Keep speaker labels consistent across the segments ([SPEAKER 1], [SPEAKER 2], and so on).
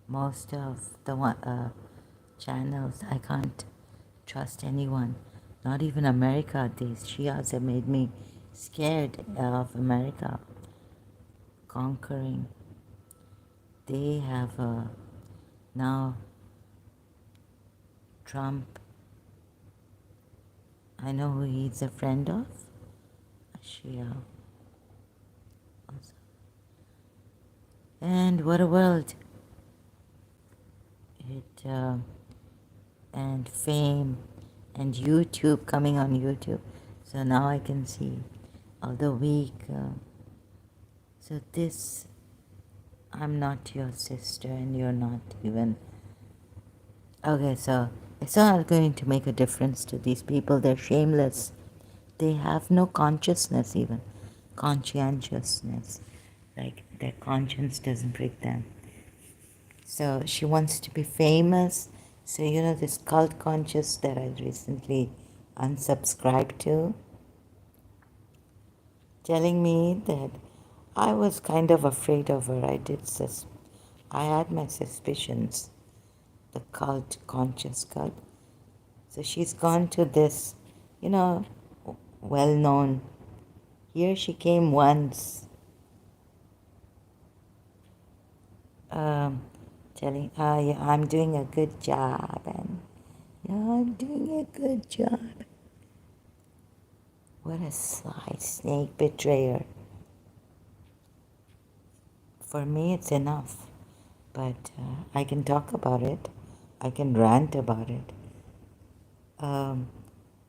[SPEAKER 1] most of the channels, I can't trust anyone, not even America. These Shias have made me scared of America conquering. They have now Trump. I know who he's a friend of, a Shia also. And what a world! It and fame and YouTube, coming on YouTube. So now I can see all the week. So this, I'm not your sister and you're not even. Okay, so it's not going to make a difference to these people. They're shameless. They have no consciousness, even conscientiousness. Like their conscience doesn't prick them. So she wants to be famous. So, you know, this cult conscious that I recently unsubscribed to, telling me that I was kind of afraid of her. I had my suspicions, the cult, conscious cult. So she's gone to this, you know, well known. Here she came once, um, telling, yeah, I'm doing a good job, and yeah, I'm doing a good job. What a sly snake betrayer. For me, it's enough. But I can talk about it. I can rant about it. Um,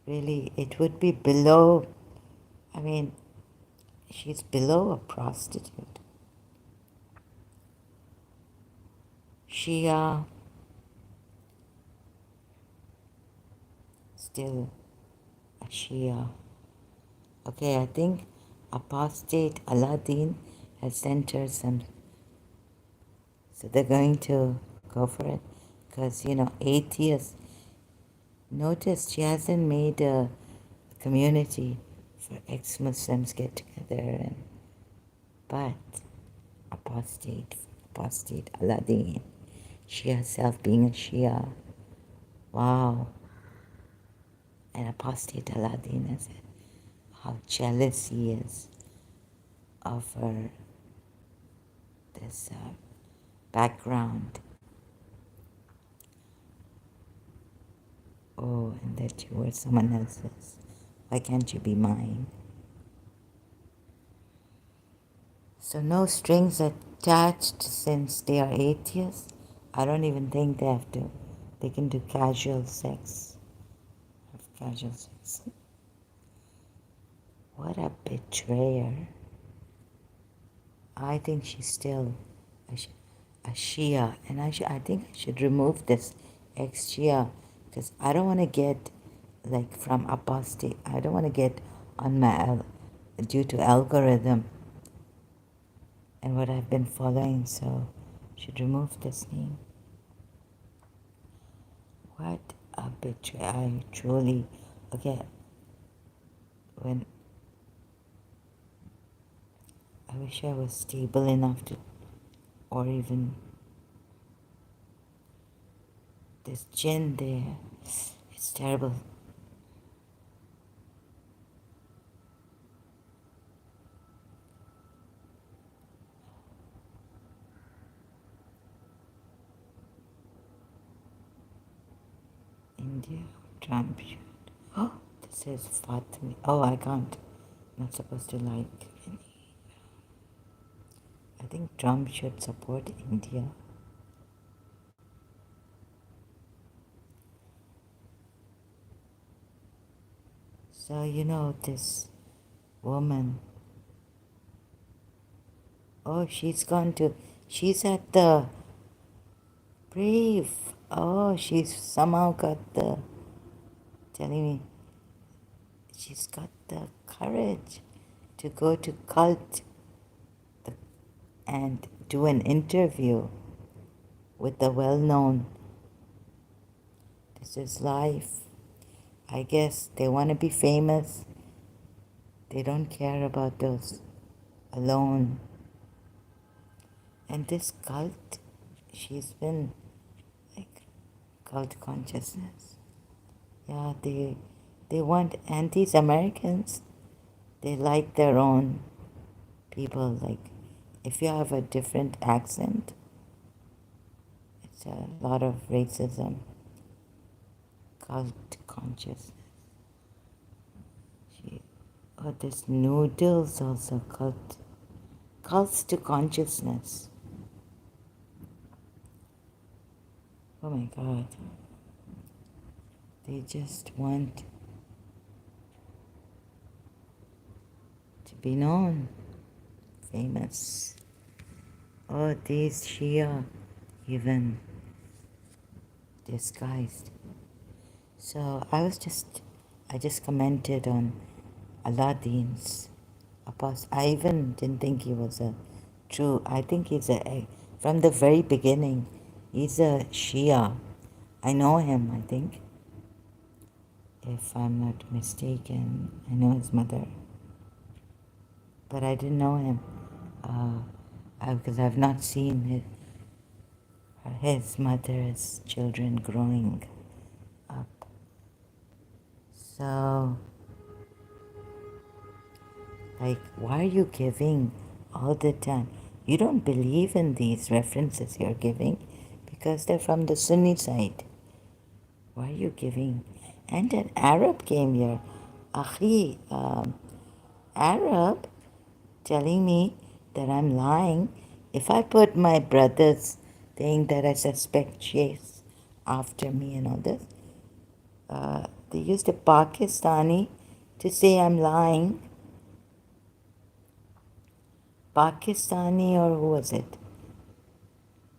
[SPEAKER 1] really, it would be below, I mean, she's below a prostitute. Shia, still a Shia. Okay, I think apostate Aladdin has sent her some, so they're going to go for it. Because, you know, atheists, notice she hasn't made a community for ex-Muslims get together, and but apostate Aladdin, she herself being a Shia, wow, and apostate Aladdin is it? How jealous he is of her this background. Oh, and that you were someone else's. Why can't you be mine? So no strings attached since they are atheists. I don't even think they have to. They can do casual sex. Have casual sex. What a betrayer. I think she's still a Shia. And I think I should remove this ex-Shia. Because I don't want to get, like, from apostate. I don't want to get on my, due to algorithm and what I've been following, so should remove this name. What a betrayal. I truly, okay, when I wish I was stable enough to, or even this gin there, it's terrible. India, Trump should. Oh, this says Fatmi. Oh, I can't. I'm not supposed to like any. I think Trump should support India. So, you know, this woman, oh, she's at the brave. Oh, she's somehow got the, telling me, she's got the courage to go to cult and do an interview with the well-known. This is life. I guess they want to be famous. They don't care about those alone. And this cult, she's been like cult consciousness. Yeah, they want anti-Americans. They like their own people. Like, if you have a different accent, it's a lot of racism. Cult consciousness. She, oh, this noodles also cult. Cults to consciousness. Oh my God. They just want to be known, famous. Oh, these Shia, even disguised. So I just commented on Aladdin's apostle. I even didn't think he was a true, I think from the very beginning, he's a Shia. I know him, I think, if I'm not mistaken. I know his mother, but I didn't know him because I've not seen his mother's children growing up. So, like, why are you giving all the time? You don't believe in these references you're giving because they're from the Sunni side. Why are you giving? And an Arab came here, Akhi, Arab, telling me that I'm lying. If I put my brother's thing that I suspect chase after me and all this, they used a Pakistani to say I'm lying. Pakistani, or who was it?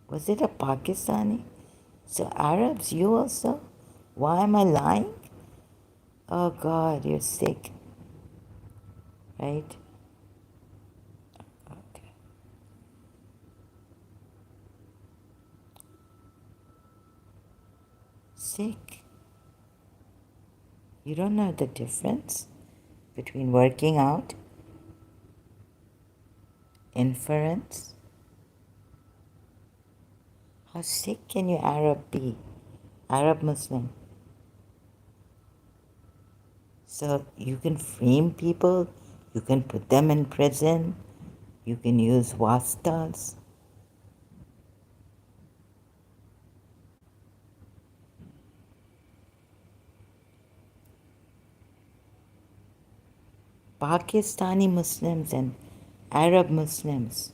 [SPEAKER 1] Was it a Pakistani? So Arabs, you also? Why am I lying? Oh God, you're sick, right? Okay. Sick. You don't know the difference between working out, inference. How sick can you Arab be? Arab Muslim. So you can frame people, you can put them in prison, you can use wastas. Pakistani Muslims and Arab Muslims.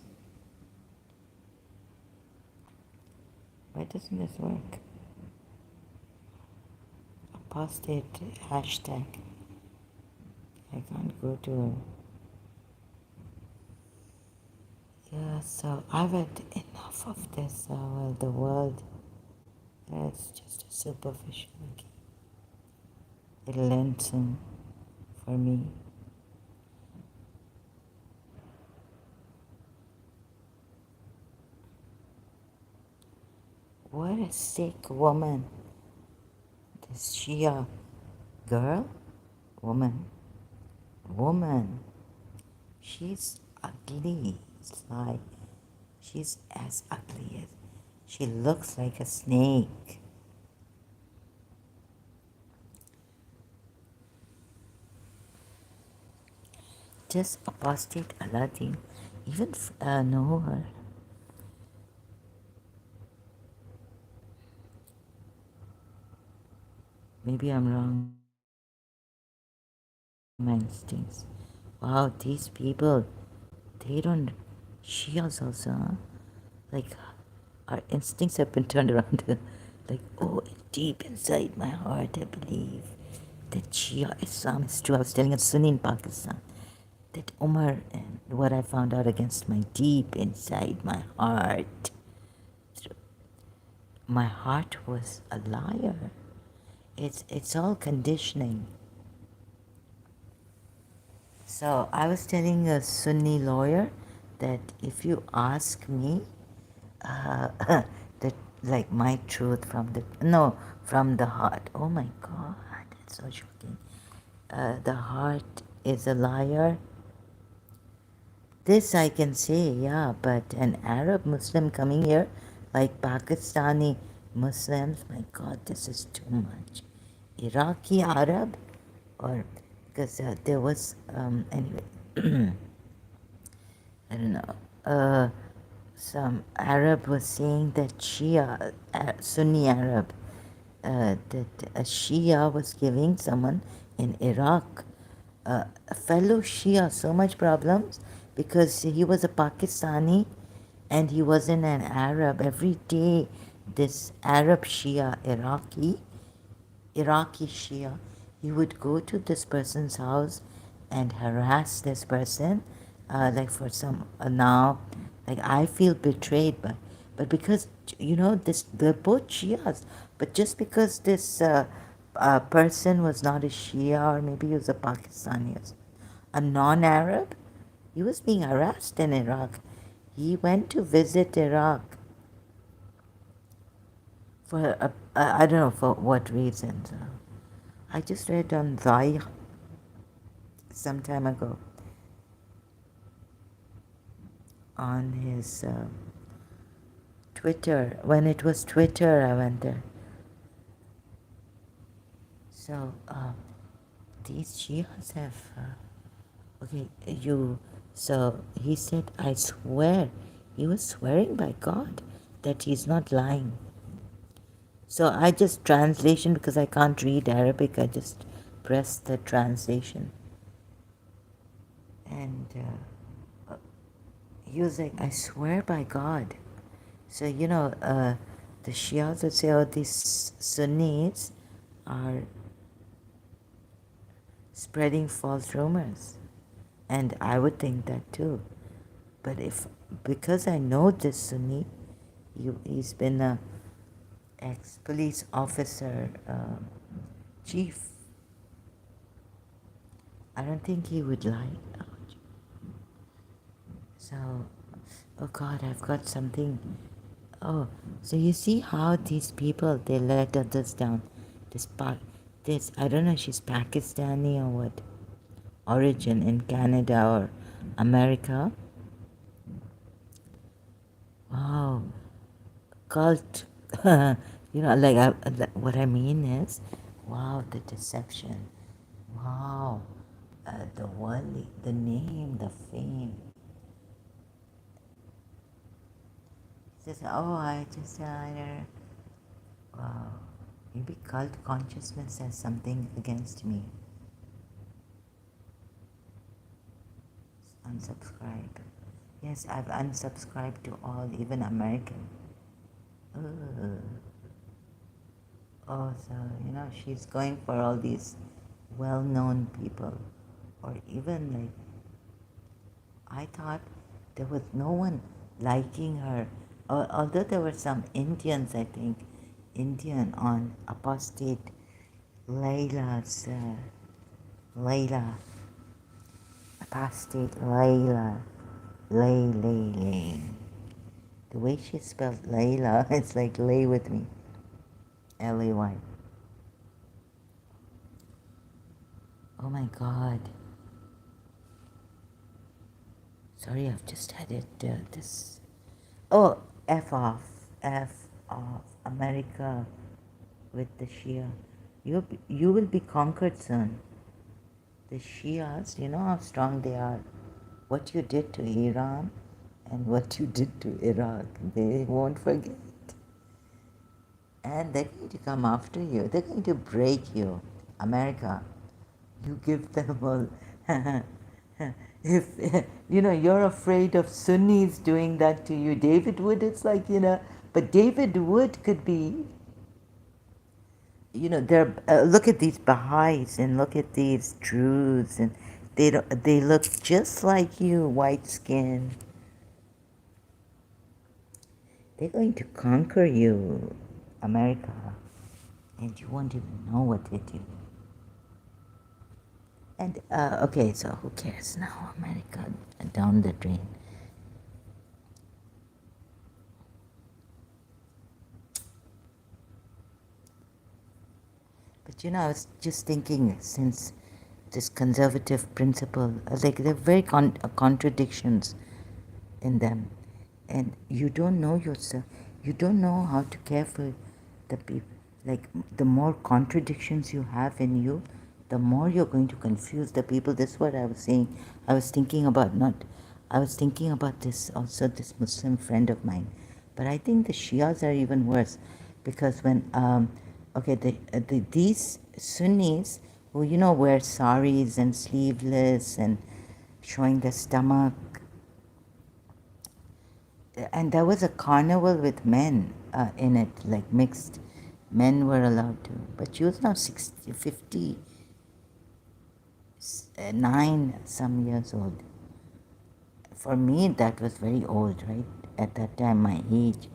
[SPEAKER 1] Why doesn't this work? Apostate hashtag. I can't go to. Yeah, so I've had enough of this. Well, the world is just a superficial. It'll end soon for me. What a sick woman. This Shia girl? Woman. She's ugly. It's like she's as ugly as she looks like a snake. Just apostate Aladdin. Even know her. Maybe I'm wrong. My instincts. Wow, these people, they don't. Shias also, huh? Like, our instincts have been turned around to, like, oh, deep inside my heart, I believe that Shia Islam is true. I was telling a Sunni in Pakistan that Umar, and what I found out against my deep inside my heart, my heart was a liar. It's all conditioning. So I was telling a Sunni lawyer that if you ask me, that like my truth from the heart. Oh my God, it's so shocking. The heart is a liar. This I can say, yeah, but an Arab Muslim coming here, like Pakistani Muslims. My God, this is too much. Iraqi Arab, or because there was anyway. I don't know. Some Arab was saying that Shia, Sunni Arab, that a Shia was giving someone in Iraq, a fellow Shia, so much problems because he was a Pakistani and he wasn't an Arab. Every day, this Arab Shia, Iraqi Shia, he would go to this person's house and harass this person, like for some now, like I feel betrayed, but because this they're both Shias, but just because this person was not a Shia or maybe he was a Pakistani, or a non-Arab, he was being harassed in Iraq. He went to visit Iraq for I don't know for what reasons. I just read on Zai some time ago on his Twitter. When it was Twitter, I went there. So these Shias have. Okay, you. So he said, I swear. He was swearing by God that he's not lying. So I just translation because I can't read Arabic. I just press the translation. And he was like, I swear by God. So, the Shias would say, oh, these Sunnis are spreading false rumors. And I would think that too. But because I know this Sunni, he's been a ex-police officer, chief, I don't think he would lie. So, oh God, I've got something. Oh, so you see how these people, they let others down. This, I don't know if she's Pakistani or what, origin in Canada or America. Wow, cult. What I mean is, wow, the deception. Wow, the wali, the name, the fame. Says, oh, wow. Maybe cult consciousness has something against me. Unsubscribe. Yes, I've unsubscribed to all, even American. Ugh. Oh, so, she's going for all these well-known people. Or even like, I thought there was no one liking her. Although there were some Indians, I think, Indian on apostate Layla's, apostate Layla, Lay. The way she spelled Layla, it's like lay with me, Lay. Oh my God. Sorry, I've just had it, this. Oh, F off, America with the Shia. You will be conquered soon. The Shias, you know how strong they are. What you did to Iran and what you did to Iraq, they won't forget. And they're going to come after you. They're going to break you. America, you give them all. If you're afraid of Sunnis doing that to you, David Wood, it's like, but David Wood could be, they're, look at these Baha'is and look at these Druze, and they look just like you, white skin. They're going to conquer you, America, and you won't even know what they do. And, okay, so who cares now? America, down the drain. But, I was just thinking, since this conservative principle, like there are very contradictions in them. And you don't know yourself. you don't know how to care for the people. Like, the more contradictions you have in you, the more you're going to confuse the people. This is what I was saying. I was thinking about this also, this Muslim friend of mine. But I think the Shias are even worse, because when these Sunnis who wear saris and sleeveless and showing their stomach, and there was a carnival with men in it, like mixed. Men were allowed to, but she was now 59 some years old. For me, that was very old, right? At that time, my age.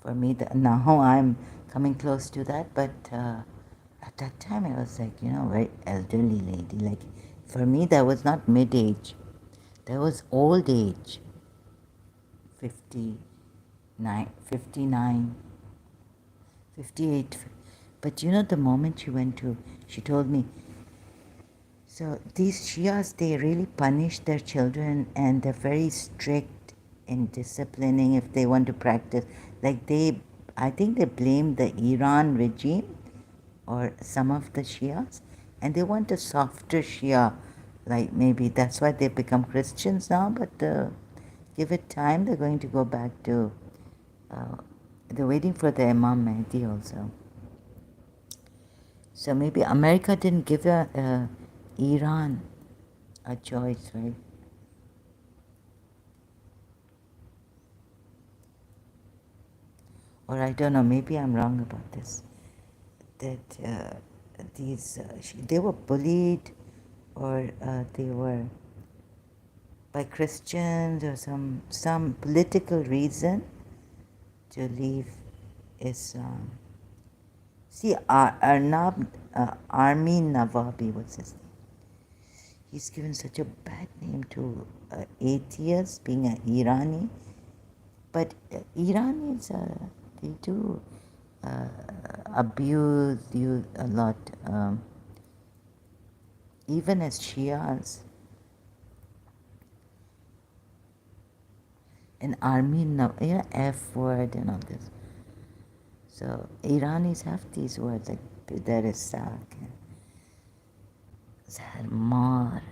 [SPEAKER 1] For me, now I'm coming close to that, but at that time, I was like, very elderly lady. Like, for me, that was not mid-age. That was old age. 59, 59, 58. But the moment she told me, so these Shias, they really punish their children, and they're very strict in disciplining if they want to practice. Like, I think they blame the Iran regime or some of the Shias, and they want a softer Shia. Like, maybe that's why they've become Christians now, but give it time, they're going to go back to, they're waiting for the Imam Mahdi also. So maybe America didn't give Iran a choice, right? Or I don't know, maybe I'm wrong about this. That they were bullied, or they were by Christians, or some political reason to leave Islam. See, Armin Navabi was his name. He's given such a bad name to atheists, being an Irani. But Iranis, they do abuse you a lot, even as Shias. And Armin, F word and all this. So Iranis have these words like Pidarisak and Zarmar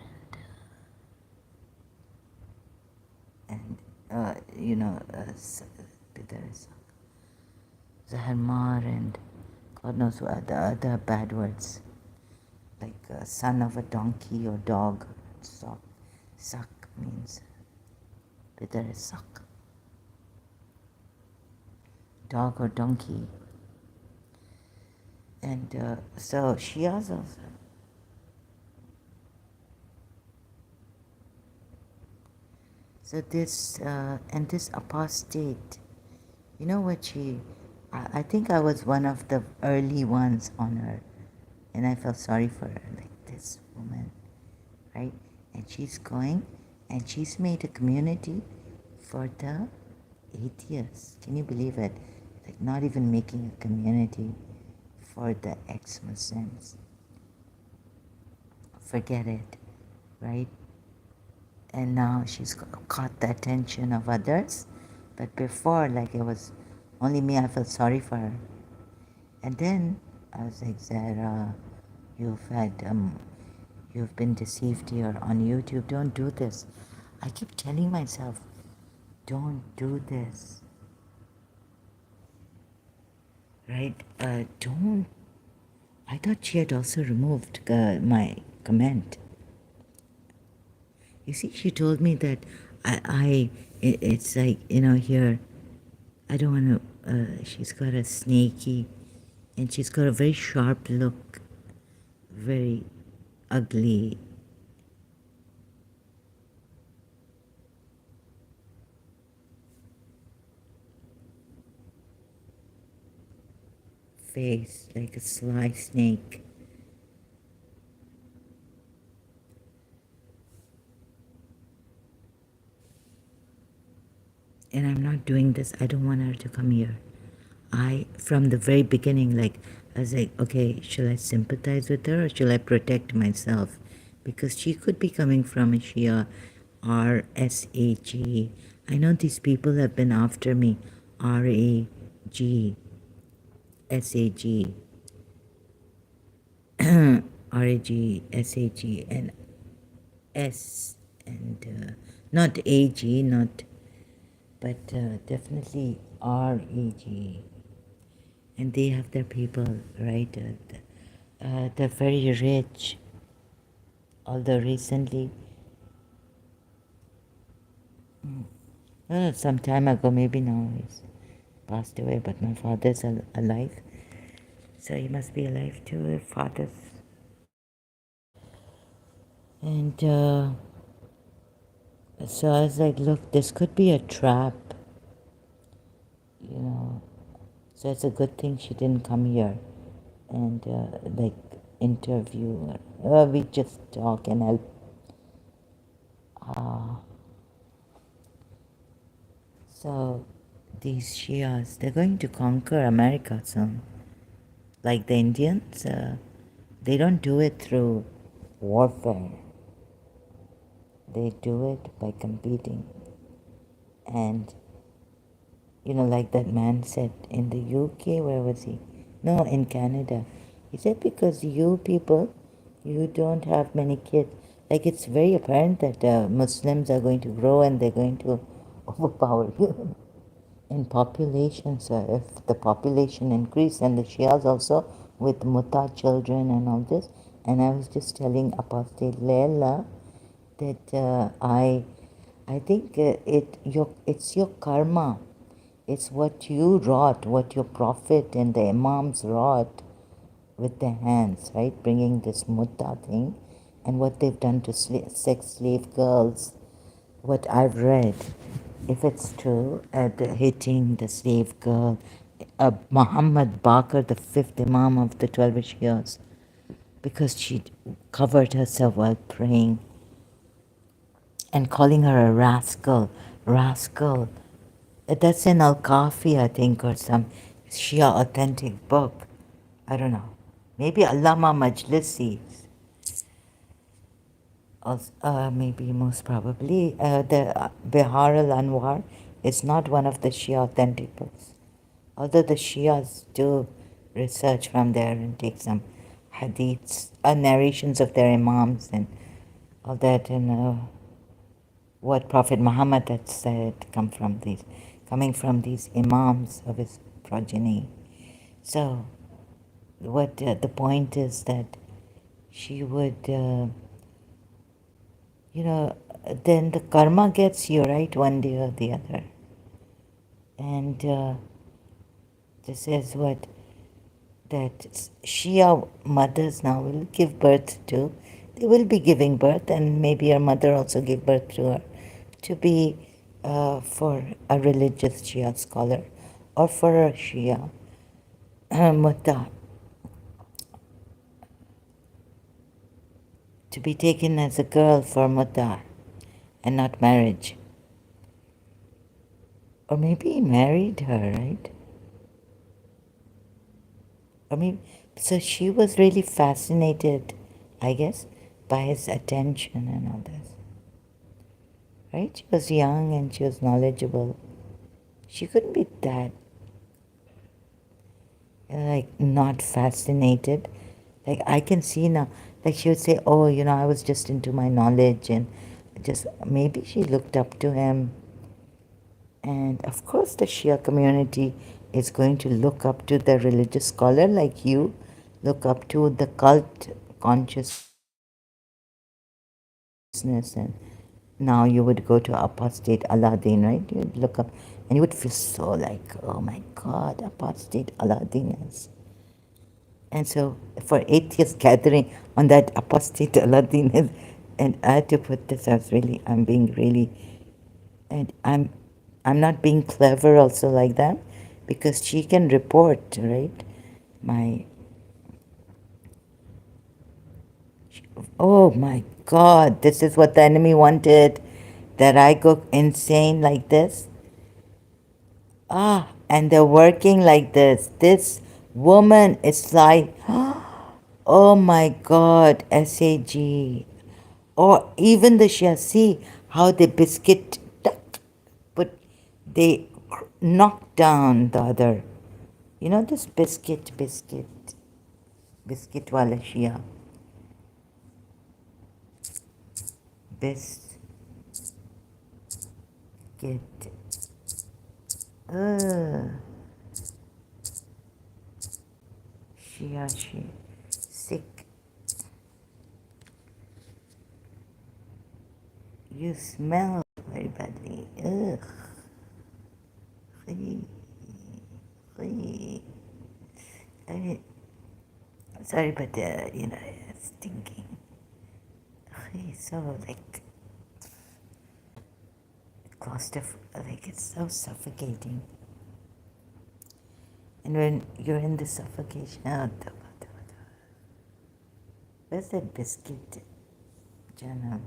[SPEAKER 1] and Pidarisak, Zaharmar, and God knows what the other bad words, like son of a donkey or dog. Sak means Pidarisak, dog or donkey. And so Shias also. So this apostate, what I think I was one of the early ones on her, and I felt sorry for her, like, this woman, right? And she's going, and she's made a community for the atheists. Can you believe it? Like, not even making a community for the ex-Muslims. Forget it, right? And now she's caught the attention of others. But before, like, it was only me, I felt sorry for her. And then I was like, Zara, you've been deceived here on YouTube. Don't do this. I keep telling myself, don't do this. Right? Don't. I thought she had also removed my comment. You see, she told me that it's like, here, I don't want to, she's got a snaky, and she's got a very sharp look, very ugly face, like a sly snake. And I'm not doing this. I don't want her to come here. From the very beginning, like, I was like, okay, shall I sympathize with her or shall I protect myself? Because she could be coming from a Shia, RSAG. I know these people have been after me R-A-G, S-A-G, R-A-G, S-A-G, and S, and not A-G, not, but definitely R-A-G. And they have their people, right? They're very rich, although recently, some time ago, maybe now he's passed away, but my father's alive, so he must be alive too, fathers. And so I was like, look, this could be a trap, you know. So it's a good thing she didn't come here and like interview her. We just talk and help. So these Shias, they're going to conquer America soon. Like the Indians, they don't do it through warfare. They do it by competing. And, you know, like that man said in the UK, where was he? No, in Canada. He said, because you people, you don't have many kids. Like, it's very apparent that Muslims are going to grow and they're going to overpower you in population. So if the population increase and the Shias also with Mutta children and all this, and I was just telling Apostate Leila that I think it's your karma. It's what you wrought, what your prophet and the imams wrought with their hands, right? Bringing this mutta thing and what they've done to sex slave girls. What I've read, if it's true, hitting the slave girl, Muhammad Baqir, the fifth imam of the 12 years, because she covered herself while praying and calling her a rascal. Rascal. That's in Al-Kafi, I think, or some Shia authentic book. I don't know. Maybe Allama Majlisi. Maybe most probably. The Bihar al-Anwar is not one of the Shia authentic books. Although the Shias do research from there and take some hadiths, narrations of their imams and all that, and what Prophet Muhammad had said coming from these imams of his progeny. So, what the point is that she would, then the karma gets you, right, one day or the other. And this is what that Shia mothers now will give birth to. They will be giving birth, and maybe her mother also gave birth to her, to be for a religious Shia scholar or for a Shia Mutta, to be taken as a girl for Mutta and not marriage. Or maybe he married her, right? I mean, so she was really fascinated, I guess, by his attention and all this. Right? She was young and she was knowledgeable. She couldn't be that, like, not fascinated. Like, I can see now, like, she would say, oh, I was just into my knowledge, and just maybe she looked up to him. And of course, the Shia community is going to look up to the religious scholar like you, look up to the cult consciousness, and now you would go to apostate Aladdin, right? You'd look up and you would feel so like, oh my God, apostate Aladdin is. And so for atheist gathering on that apostate Aladdin is, and I had to put this, I'm being really, and I'm not being clever also like that, because she can report, right? Oh my God, this is what the enemy wanted, that I go insane like this. And they're working like this. This woman is like, oh my God, SAG. Or even the Shia, see how they biscuit, but they knocked down the other. You know this biscuit wala Shia. Biscuit. Ugh. Shia. Sick. You smell very badly. Ugh. Hey, hey. Sorry, but it's stinking. So like like it's so suffocating. And when you're in the suffocation, where's that biscuit, Jana?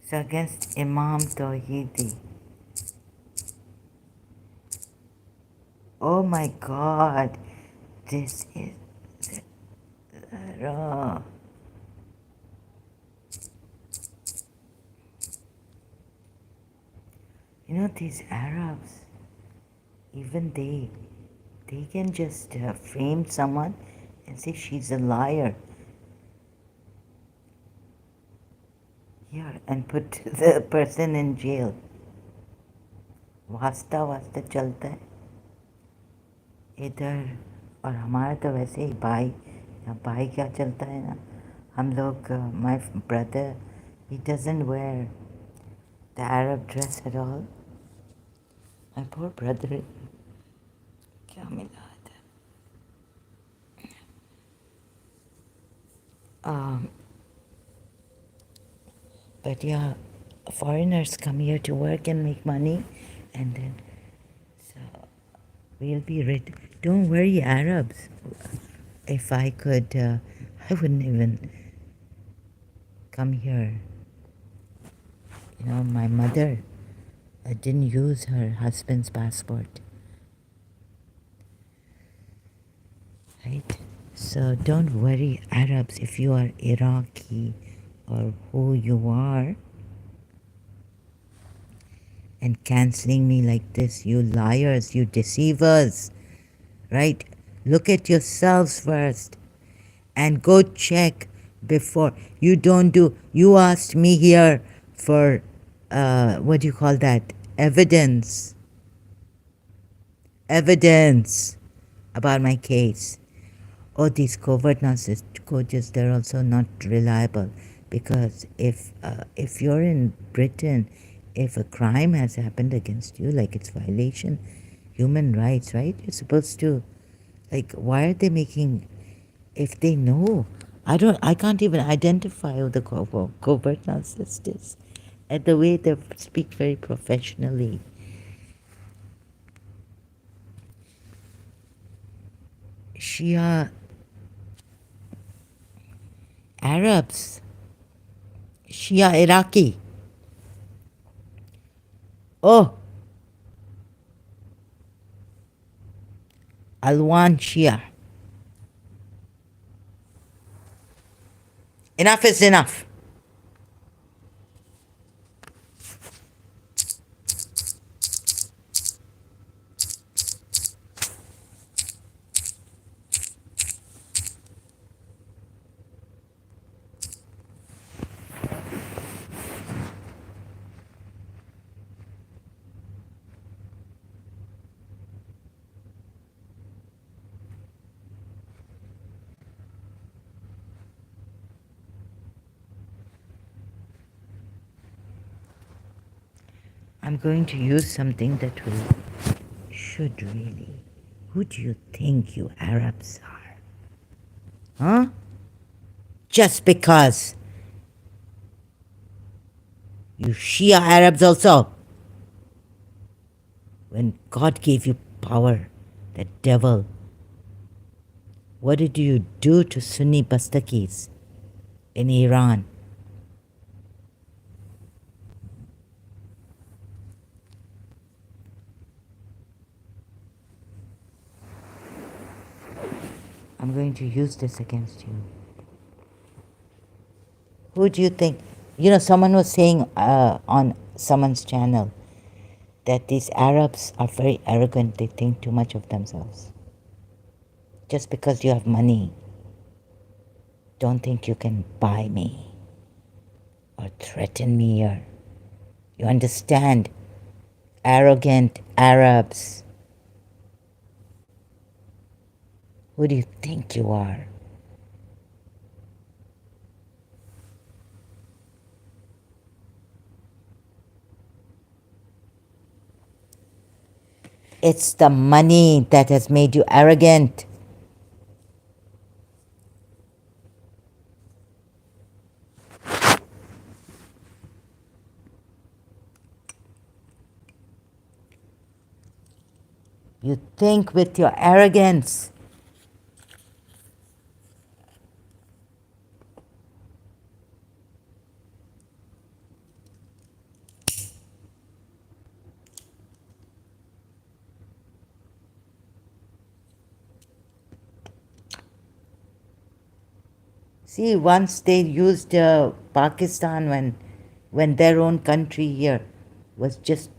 [SPEAKER 1] So against Imam Tawhidi. Oh my God, this is raw. You know these Arabs, even they can just frame someone and say she's a liar. Yeah, and put the person in jail. वास्ता चलता है इधर और हमारा तो वैसे ही भाई क्या चलता है ना हम लोग my brother he doesn't wear the Arab dress at all. My poor brother क्या मिला था but yeah, foreigners come here to work and make money and then so we'll be rich. Don't worry, Arabs. If I could, I wouldn't even come here. You know, my mother didn't use her husband's passport. Right? So don't worry, Arabs, if you are Iraqi or who you are, and canceling me like this, you liars, you deceivers, right? Look at yourselves first and go check before you don't do. You asked me here for, what do you call that? Evidence about my case. Oh, these covert nurses coaches, they're also not reliable because if you're in Britain, if a crime has happened against you, like it's violation human rights, right? You're supposed to, like, why are they making, if they know, I can't even identify who the covert narcissist is. And the way they speak very professionally. Shia Arabs, Shia Iraqi. Oh, Alwan Shia. Enough is enough. I'm going to use something that should really. Who do you think you Arabs are? Huh? Just because you Shia Arabs also. When God gave you power, the devil, what did you do to Sunni Bastakis in Iran? I'm going to use this against you. Who do you think? You know, someone was saying on someone's channel that these Arabs are very arrogant. They think too much of themselves. Just because you have money, don't think you can buy me or threaten me, or you understand, arrogant Arabs. Who do you think you are? It's the money that has made you arrogant. You think with your arrogance. See, once they used Pakistan when their own country here was just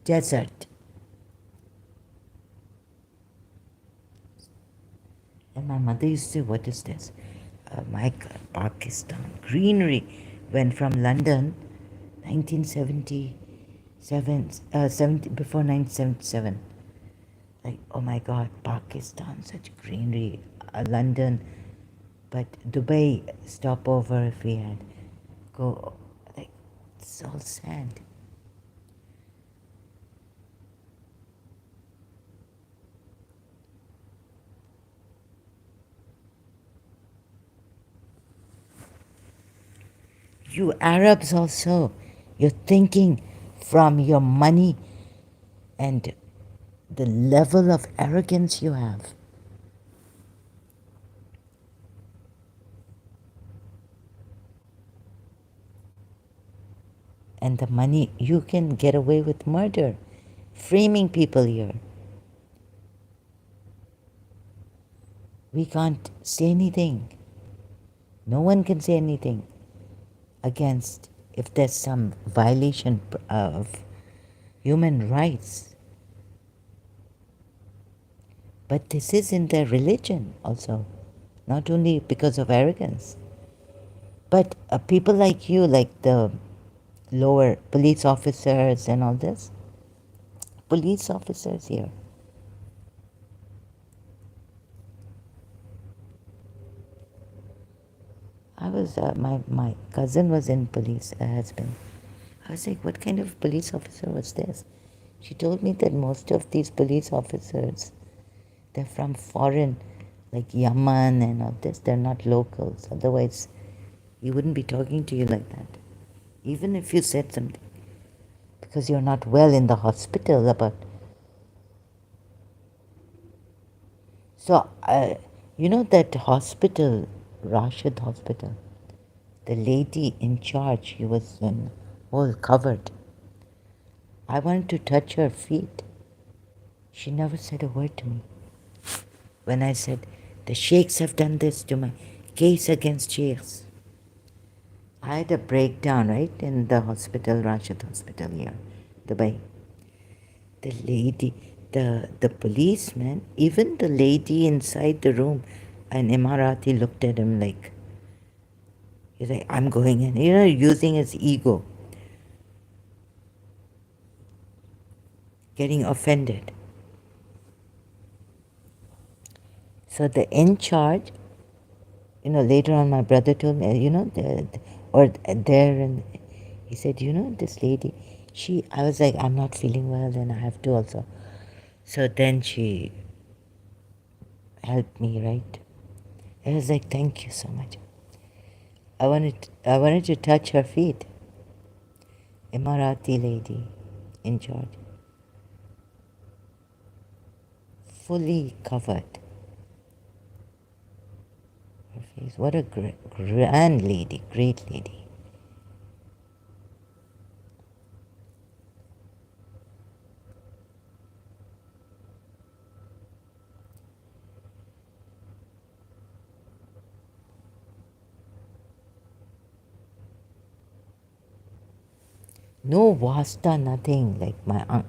[SPEAKER 1] desert. And my mother used to say, what is this? My God, Pakistan. Greenery. Went from London, 1977, 70, before 1977. Like, oh my God, Pakistan, such greenery. London, but Dubai stopover if we had. Go, like, it's all sand. You Arabs also, you're thinking from your money and the level of arrogance you have. And the money, you can get away with murder, framing people here. We can't say anything. No one can say anything against if there's some violation of human rights. But this is in their religion also, not only because of arrogance. But people like you, like the lower police officers and all this, police officers here. I was, my cousin was in police, her husband. I was like, what kind of police officer was this? She told me that most of these police officers, they're from foreign, like Yemen and all this. They're not locals. Otherwise, he wouldn't be talking to you like that. Even if you said something, because you're not well in the hospital about. So, you know that hospital, Rashid Hospital, the lady in charge, she was all covered. I wanted to touch her feet. She never said a word to me. When I said, the sheikhs have done this to my case against sheikhs. I had a breakdown, right, in the hospital, Rashid Hospital here, Dubai. The lady, the policeman, even the lady inside the room, an Emirati looked at him like, he's like, I'm going in, using his ego, getting offended. So the in charge, later on my brother told me, or there, and he said, this lady, I was like, I'm not feeling well and I have to also. So then she helped me, right? I was like, thank you so much. I wanted to touch her feet. Emirati lady in charge. Fully covered her face. What a grand lady, great lady. No Wasta, nothing. Like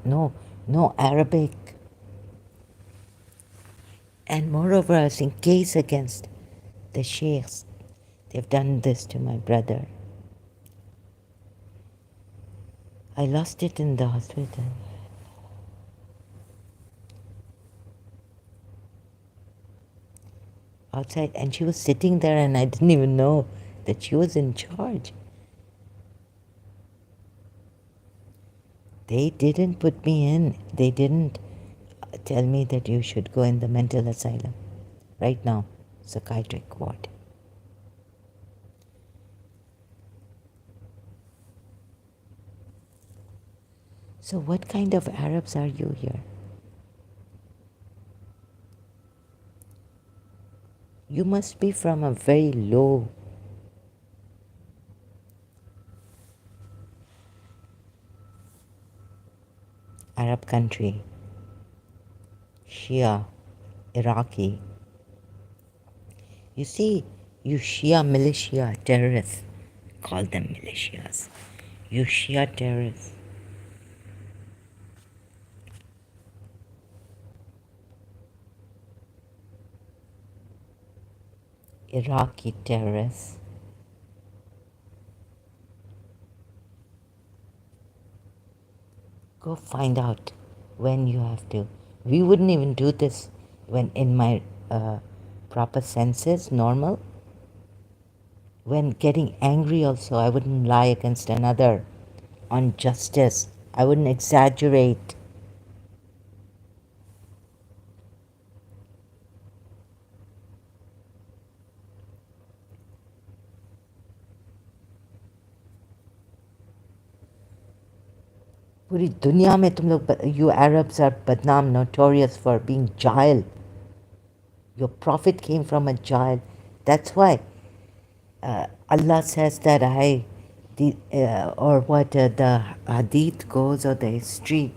[SPEAKER 1] no, no Arabic. And moreover, I was in case against the sheikhs. They've done this to my brother. I lost it in the hospital. Outside, and she was sitting there, and I didn't even know that she was in charge. They didn't put me in. They didn't tell me that you should go in the mental asylum right now, psychiatric ward. So, what kind of Arabs are you here? You must be from a very low Arab country, Shia, Iraqi. You see, you Shia militia terrorists, call them militias. You Shia terrorists. Iraqi terrorists. Go find out when you have to. We wouldn't even do this when in my proper senses, normal. When getting angry, also, I wouldn't lie against another on justice. I wouldn't exaggerate. पूरी दुनिया में तुम लोग you Arabs are badnaam, notorious for being jahil. Your prophet came from a jahil. That's why Allah says that or what the hadith goes, or the history,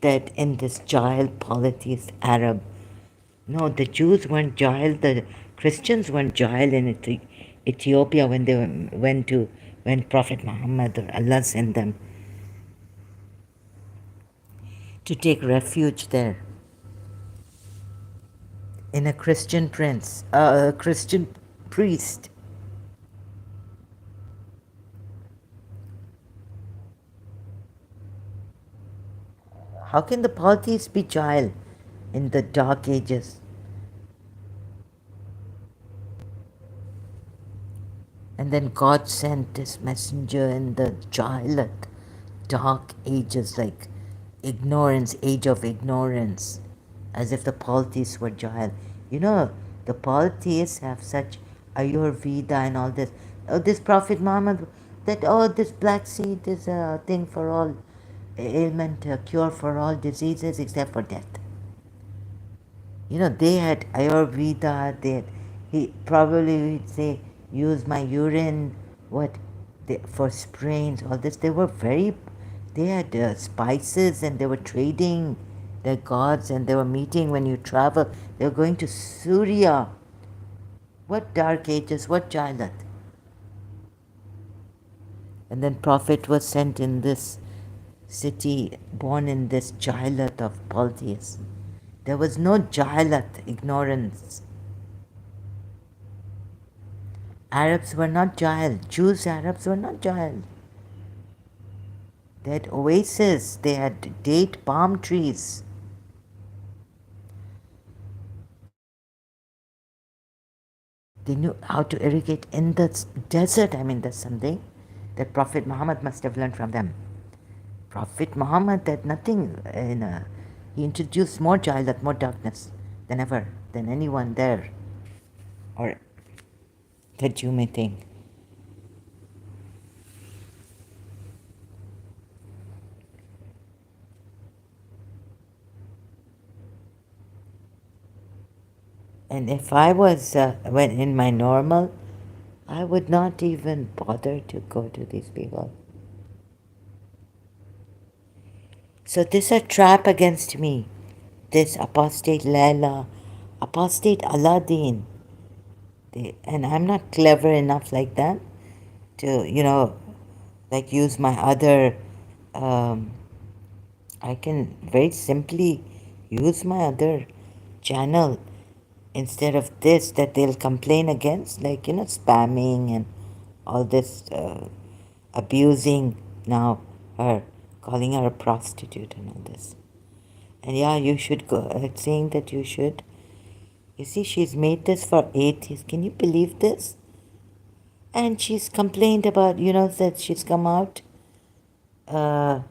[SPEAKER 1] that in this jahil polytheist Arab. No, the Jews weren't jahil, the Christians weren't jahil in Ethiopia when they when Prophet Muhammad or Allah sent them to take refuge there. In a Christian Christian priest. How can the polytheists be jahil in the dark ages? And then God sent this messenger in the jahilat, dark ages, like ignorance, age of ignorance, as if the polytheists were jahil. You know, the polytheists have such Ayurveda and all this. Oh, this Prophet Muhammad, this black seed is a thing for all ailment, a cure for all diseases except for death. You know, they had Ayurveda, he probably would say, use my urine, for sprains, all this. They had spices, and they were trading their gods, and they were meeting when you travel. They were going to Surya. What dark ages, what Jailat. And then Prophet was sent in this city, born in this Jailat of polytheists. There was no Jahilat, ignorance. Arabs were not Jahil. Jews, Arabs were not Jahil. They had oases, they had date palm trees. They knew how to irrigate in the desert. I mean, that's something that Prophet Muhammad must have learned from them. Prophet Muhammad had nothing he introduced more Jahilat, more darkness than ever, than anyone there, or that you may think. And if I was when in my normal, I would not even bother to go to these people. So this is a trap against me. This apostate Laila, apostate Aladdin. And I'm not clever enough like that to, like use my other um, I can very simply use my other channel instead of this that they'll complain against, like, spamming and all this, abusing now her, calling her a prostitute and all this. And yeah, you should go, saying that you should. You see, she's made this for 8 years. Can you believe this? And she's complained about, that she's come out. Uh,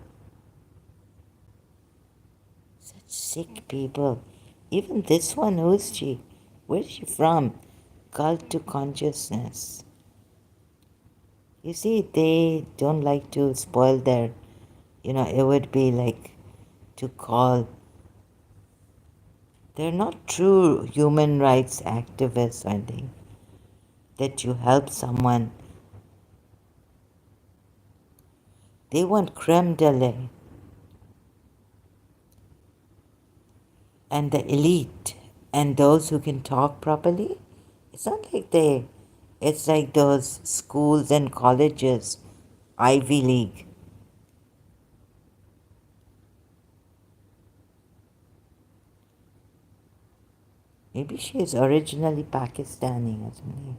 [SPEAKER 1] Such sick people. Even this one, who is she? Where is she from? Cult to consciousness. You see, they don't like to spoil their, it would be like to call. They're not true human rights activists or anything. That you help someone. They want creme de la. And the elite and those who can talk properly. It's not like it's like those schools and colleges, Ivy League. Maybe she is originally Pakistani or something.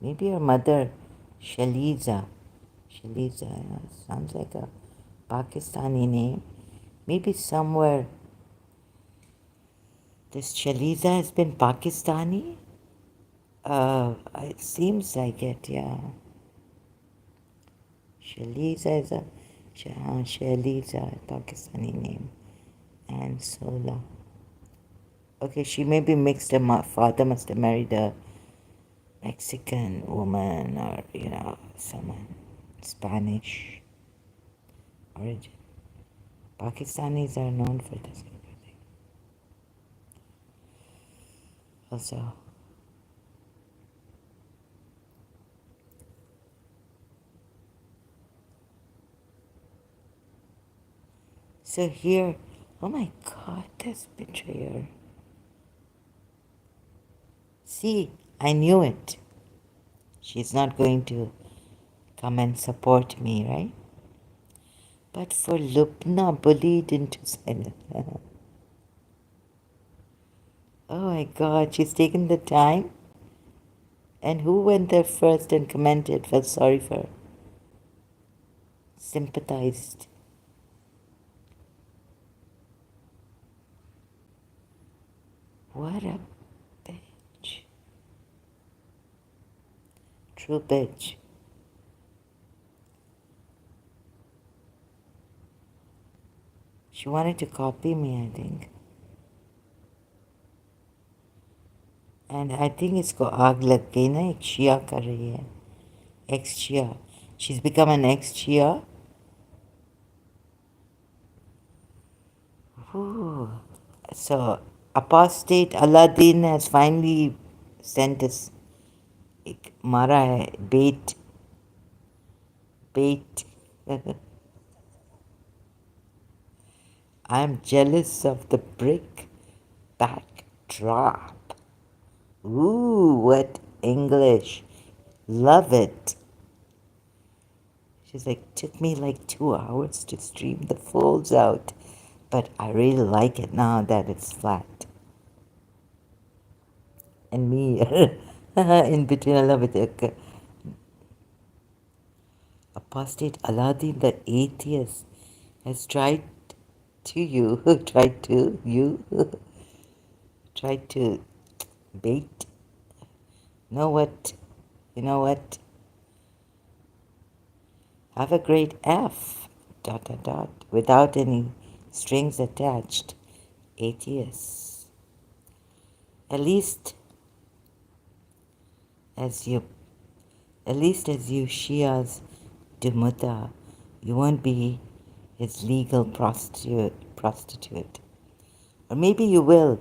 [SPEAKER 1] Maybe her mother, Shaliza. Shaliza, sounds like a Pakistani name. Maybe somewhere this Shaliza has been Pakistani. It seems like it, yeah. Shaliza is a Shaliza, Pakistani name. And Sola. Okay, she may be mixed. Her father must have married a Mexican woman or, someone Spanish origin. Pakistanis are known for this kind of thing. Also, so here, oh my God, this betrayer. See, I knew it. She's not going to come and support me, right? But for Lubna bullied into silence. Oh my God, she's taken the time. And who went there first and commented, felt sorry for her, sympathized. What a bitch. True bitch. She wanted to copy me, I think. And I think इसको आग लग गई ना, एक शिया कर रही है. Ex-Shia. She's become an ex-Shia. Ooh. So, apostate Aladdin has finally sent us. मारा है bait. I'm jealous of the brick backdrop. Ooh, what English. Love it. She's like, took me like 2 hours to stream the folds out, but I really like it now that it's flat. And me in between, I love it. Okay. Apostate Aladdin, the atheist, has tried tried to bait. Know what? You know what? Have a great F, ... without any strings attached. Atheists. At least as you Shias do Mutta, you won't be his legal prostitute. Or maybe you will.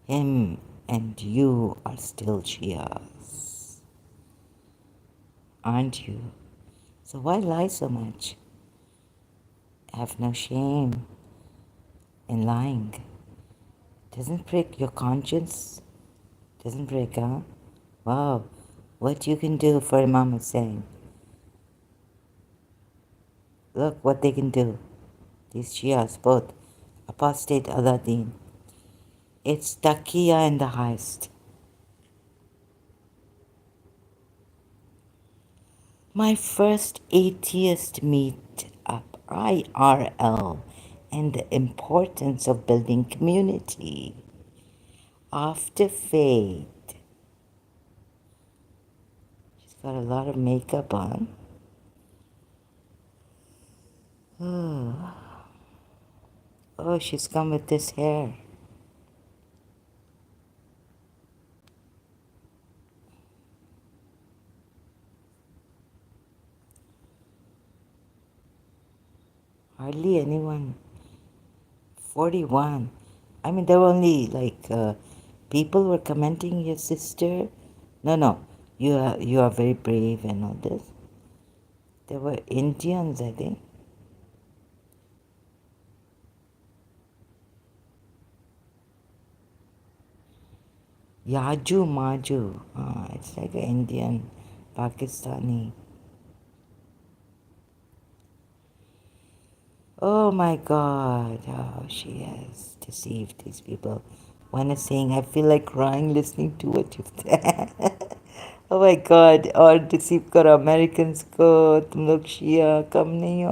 [SPEAKER 1] Him and you are still Shias, aren't you? So why lie so much? Have no shame in lying. Doesn't break your conscience? Doesn't break, huh? Wow, what you can do for Imam Hussein. Look what they can do. These Shias, both apostate Aladdin. It's Takia in the highest. My first atheist meet up, IRL, and the importance of building community. After Faith. She's got a lot of makeup on. Oh, she's come with this hair. Hardly anyone. 41. I mean, there were only people were commenting your sister. No, you are very brave and all this. There were Indians, I think. Yaju Maju. It's like an Indian, Pakistani. Oh my God, how she has deceived these people. One is saying, I feel like crying listening to what you've said. Oh my God, और deceive करो Americans को तुम लोग शिया कम नहीं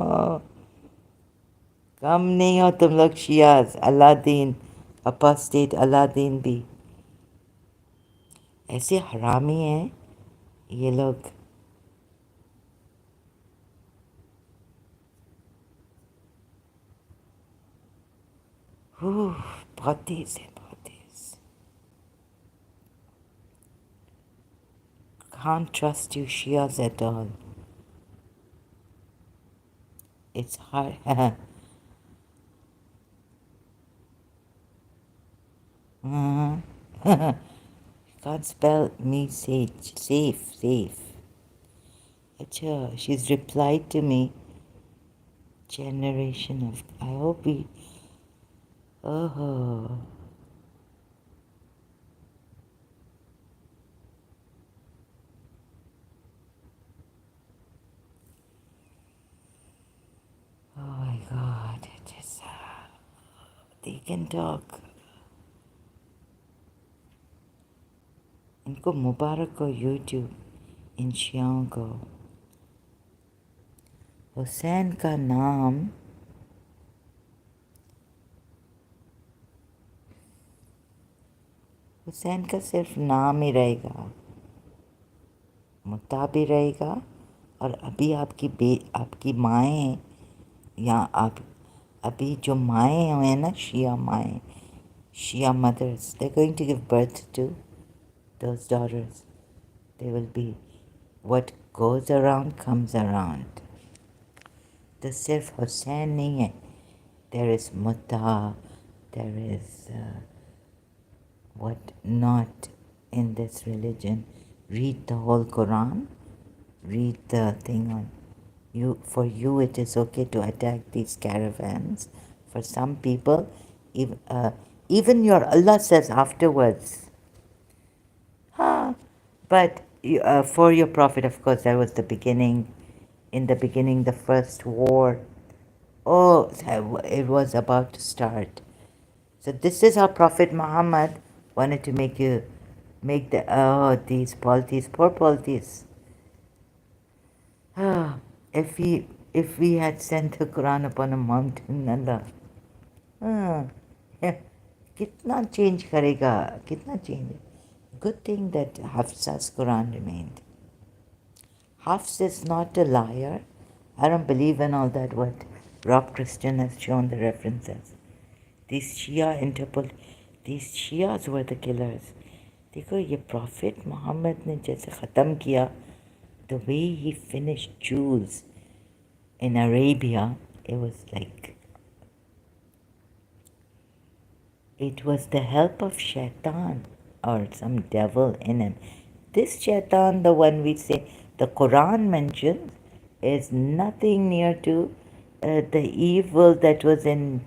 [SPEAKER 1] हो तुम लोग Shias Aladdin apostate Aladdin भी ऐसे हरामी हैं ये लोग बहुत तेज है बहुत तेज can't trust you Shias at all it's hard can't spell me safe अच्छा she's replied to me generation of I hope we oh oh my God it is they can talk इनको मुबारक हो यूट्यूब इन शियाओं को हुसैन का नाम हुसैन का सिर्फ नाम ही रहेगा मुत्ता भी रहेगा और अभी आपकी माएँ या आप अभी जो माएँ हैं ना शिया माएँ Shia mothers they're going to give birth to those daughters they will be what goes around comes around तो सिर्फ हुसैन नहीं है there is Mutta there is what not in this religion read the whole Quran read the thing on you for you it is okay to attack these caravans for some people even your Allah says afterwards but for your prophet of course that was the beginning in the beginning the first war oh it was about to start so this is how Prophet Muhammad wanted to make the these polities poor polities if we had sent the Quran upon a mountain Allah yeah, कितना change करेगा कितना change good thing that Hafsa's Quran remained Hafs is not a liar I don't believe in all that what Rob Christian has shown the references these these Shias were the killers देखो ये Prophet Muhammad ने जैसे ख़त्म किया the way he finished Jews in Arabia it was like it was the help of Shaitan or some devil in him. This Shaitan, the one we say the Quran mentions, is nothing near to the evil that was in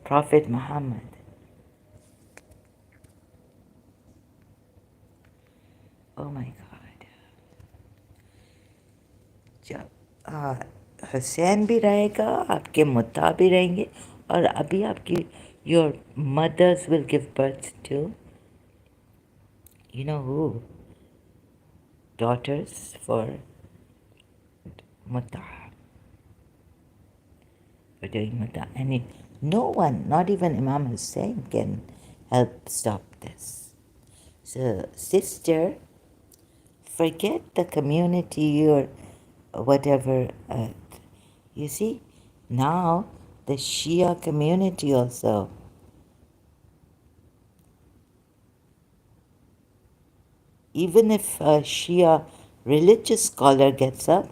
[SPEAKER 1] Prophet Muhammad. Oh my God. Hussain भी रहेगा, आपके मुद्दा भी रहेंगे, और अभी आपकी your mothers will give birth to you know who daughters for मुद्दा, for doing muta. And no one, not even Imam Hussein, can help stop this. So, sister, forget the community or whatever. You see, now the Shia community also, even if a Shia religious scholar gets up,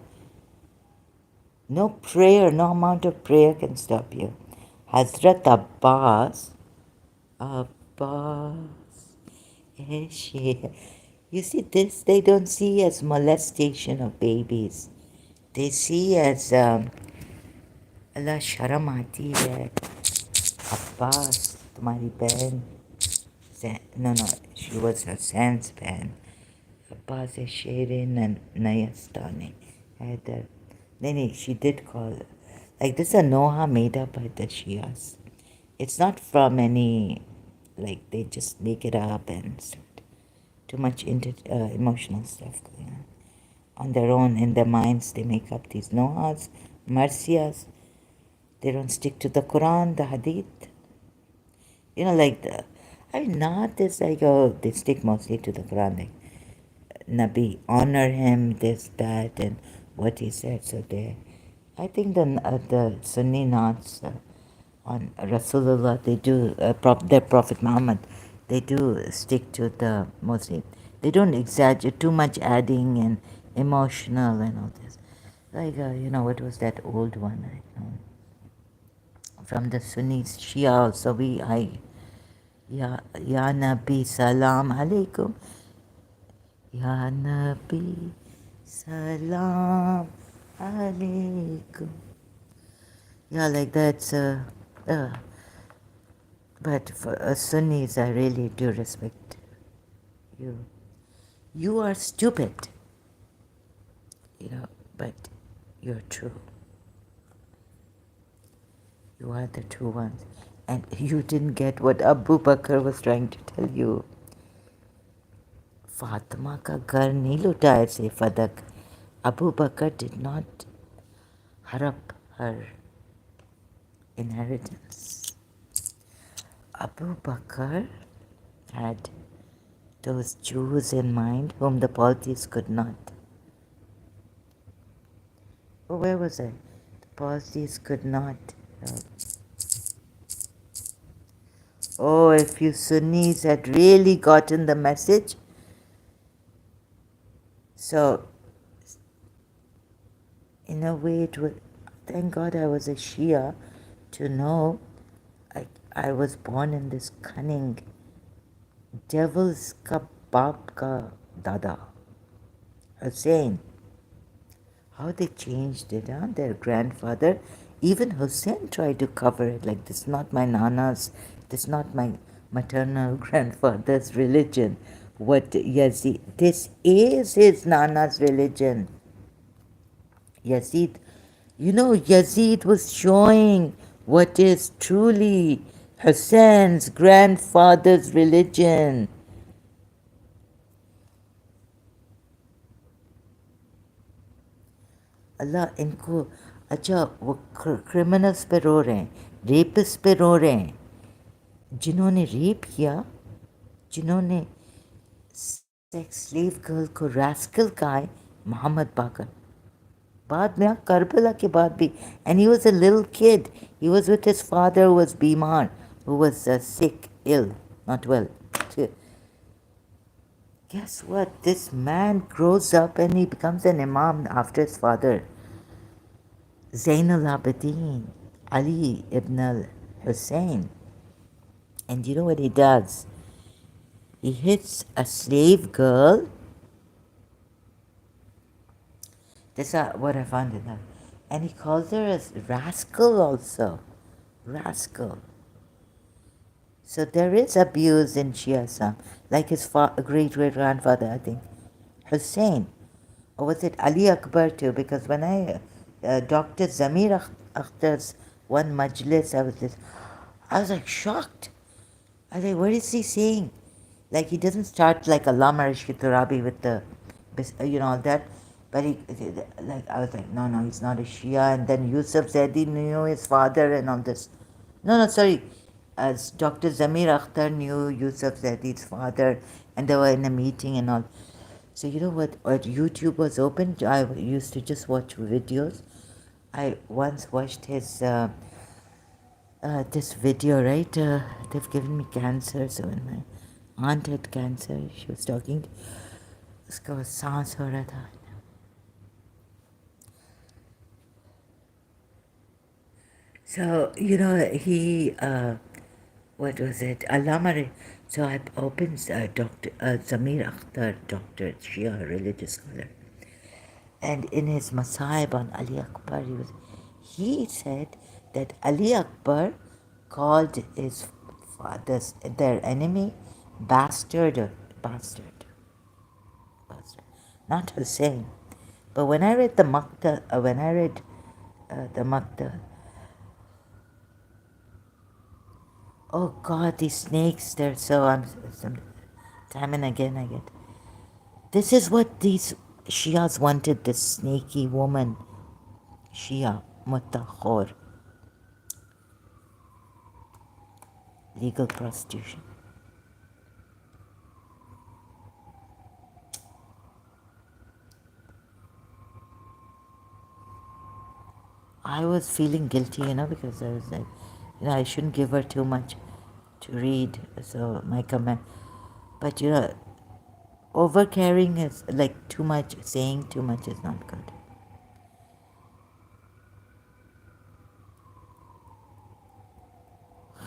[SPEAKER 1] no prayer, no amount of prayer can stop you. Hazrat Abbas, Ex-Shia. You see, this they don't see as molestation of babies. They see as Allah शर्म आती है. Abbas, तुम्हारी बहन, no, she was Hassan's बहन. Abbas is Shirin and Nayastani. Haider. Then she did call her. Like this is a Noha made up by the Shias. It's not from any, like they just make it up and start. Too much emotional stuff going on. On their own, in their minds, they make up these Nohas, Marcias. They don't stick to the Quran, the Hadith. You know, like not this like, oh, they stick mostly to the Quran, like Nabi, honor him, this, that, and what he said. So I think the Sunni Naats on Rasulullah, they do, their Prophet Muhammad, they do stick to the mostly. They don't exaggerate too much adding and emotional and all this. Like, what was that old one? From the Sunnis, Shia also, Ya Nabi, Salam Alaikum. Ya Nabi, Salam Alaikum. Yeah, like that. But for Sunnis, I really do respect you. You are stupid, but you're true. You are the true ones. And you didn't get what Abu Bakr was trying to tell you. Fatima ka ghar nahi luta aise fadak. Abu Bakr did not harap her inheritance. Abu Bakr had those Jews in mind whom the polities could not. Oh, where was I? The policies could not. If you Sunnis had really gotten the message. So, in a way, it would. Thank God I was a Shia to know I was born in this cunning devil's ka baap ka dada, Hussein. How they changed it, huh? Their grandfather. Even Hussein tried to cover it like this is not my nana's, this is not my maternal grandfather's religion. What Yazid, this is his nana's religion. Yazid, Yazid was showing what is truly Hussein's grandfather's religion. अल्लाह इनको अच्छा वो criminals पे रो रहे हैं, rapist पे रो रहे हैं, जिन्होंने रेप किया, जिन्होंने सेक्स स्लेव गर्ल को रास्कल कहा है, मोहम्मद बाकर. बाद में करबला के बाद भी, and he was a little kid. He was with his father who was बीमार, who was sick, ill, not well. Guess what? This man grows up and he becomes an imam after his father. Zain al-Abidin, Ali ibn al-Hussein. And you know what he does? He hits a slave girl. That's what I found in her. And he calls her a rascal also. Rascal. So there is abuse in Shiasm. Like his great-great-grandfather, I think. Hussein. Or was it Ali Akbar too? Because when I Dr. Zamir Akhtar's one majlis. I was like shocked. I was like, what is he saying? Like he doesn't start like Allama Rashid Turabi with the, all that. But like I was like, no, he's not a Shia. And then Yusuf Zaidi knew his father and all this. No, sorry. As Dr. Zamir Akhtar knew Yusuf Zaidi's father, and they were in a meeting and all. So you know what? YouTube was open. I used to just watch videos. I once watched his this video, right? They've given me cancer. So when my aunt had cancer, she was talking. उसका सांस हो रहा था. So he what was it? So I opened Dr. Zamir Akhtar, Dr. Shia, religious scholar, and in his Masaib on Ali Akbar, he said that Ali Akbar called his fathers their enemy bastard, not Hussein. But when I read the Makta, the Makta, oh God, these snakes, they're so, some time and again I get. This is what these Shias wanted, this snaky woman, Shia, Mutakhor, legal prostitution. I was feeling guilty, because I was like, I shouldn't give her too much to read, so my comment. But over caring is like too much, saying too much is not good.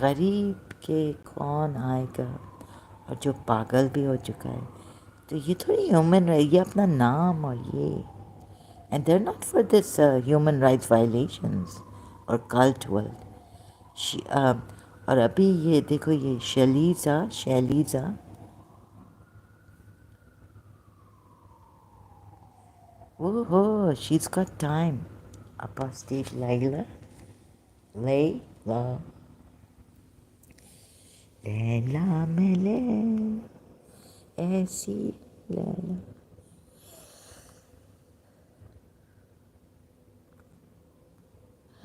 [SPEAKER 1] गरीब के कौन आएगा और जो पागल भी हो चुका है तो ये थोड़ी ह्यूमन ये अपना नाम और ये and they're not for this human rights violations or cult world. और अभी ये देखो ये Shailaja oh she's got time. Apostate Layla में ऐसी लैला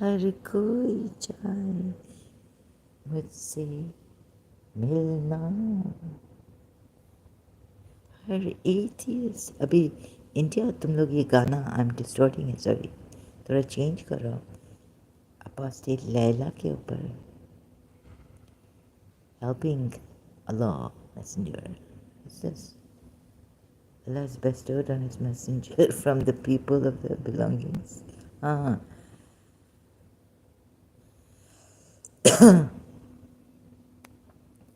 [SPEAKER 1] हर कोई चाहे मुझसे मिलना हर एथियस्ट अभी इंडिया तुम लोग ये गाना आई एम डिस्टॉर्टिंग है सॉरी थोड़ा चेंज करो अपोस्टेट लैला के ऊपर helping Allah messenger. What's this? Allah is bestowed on his messenger from the people of their belongings. Ah.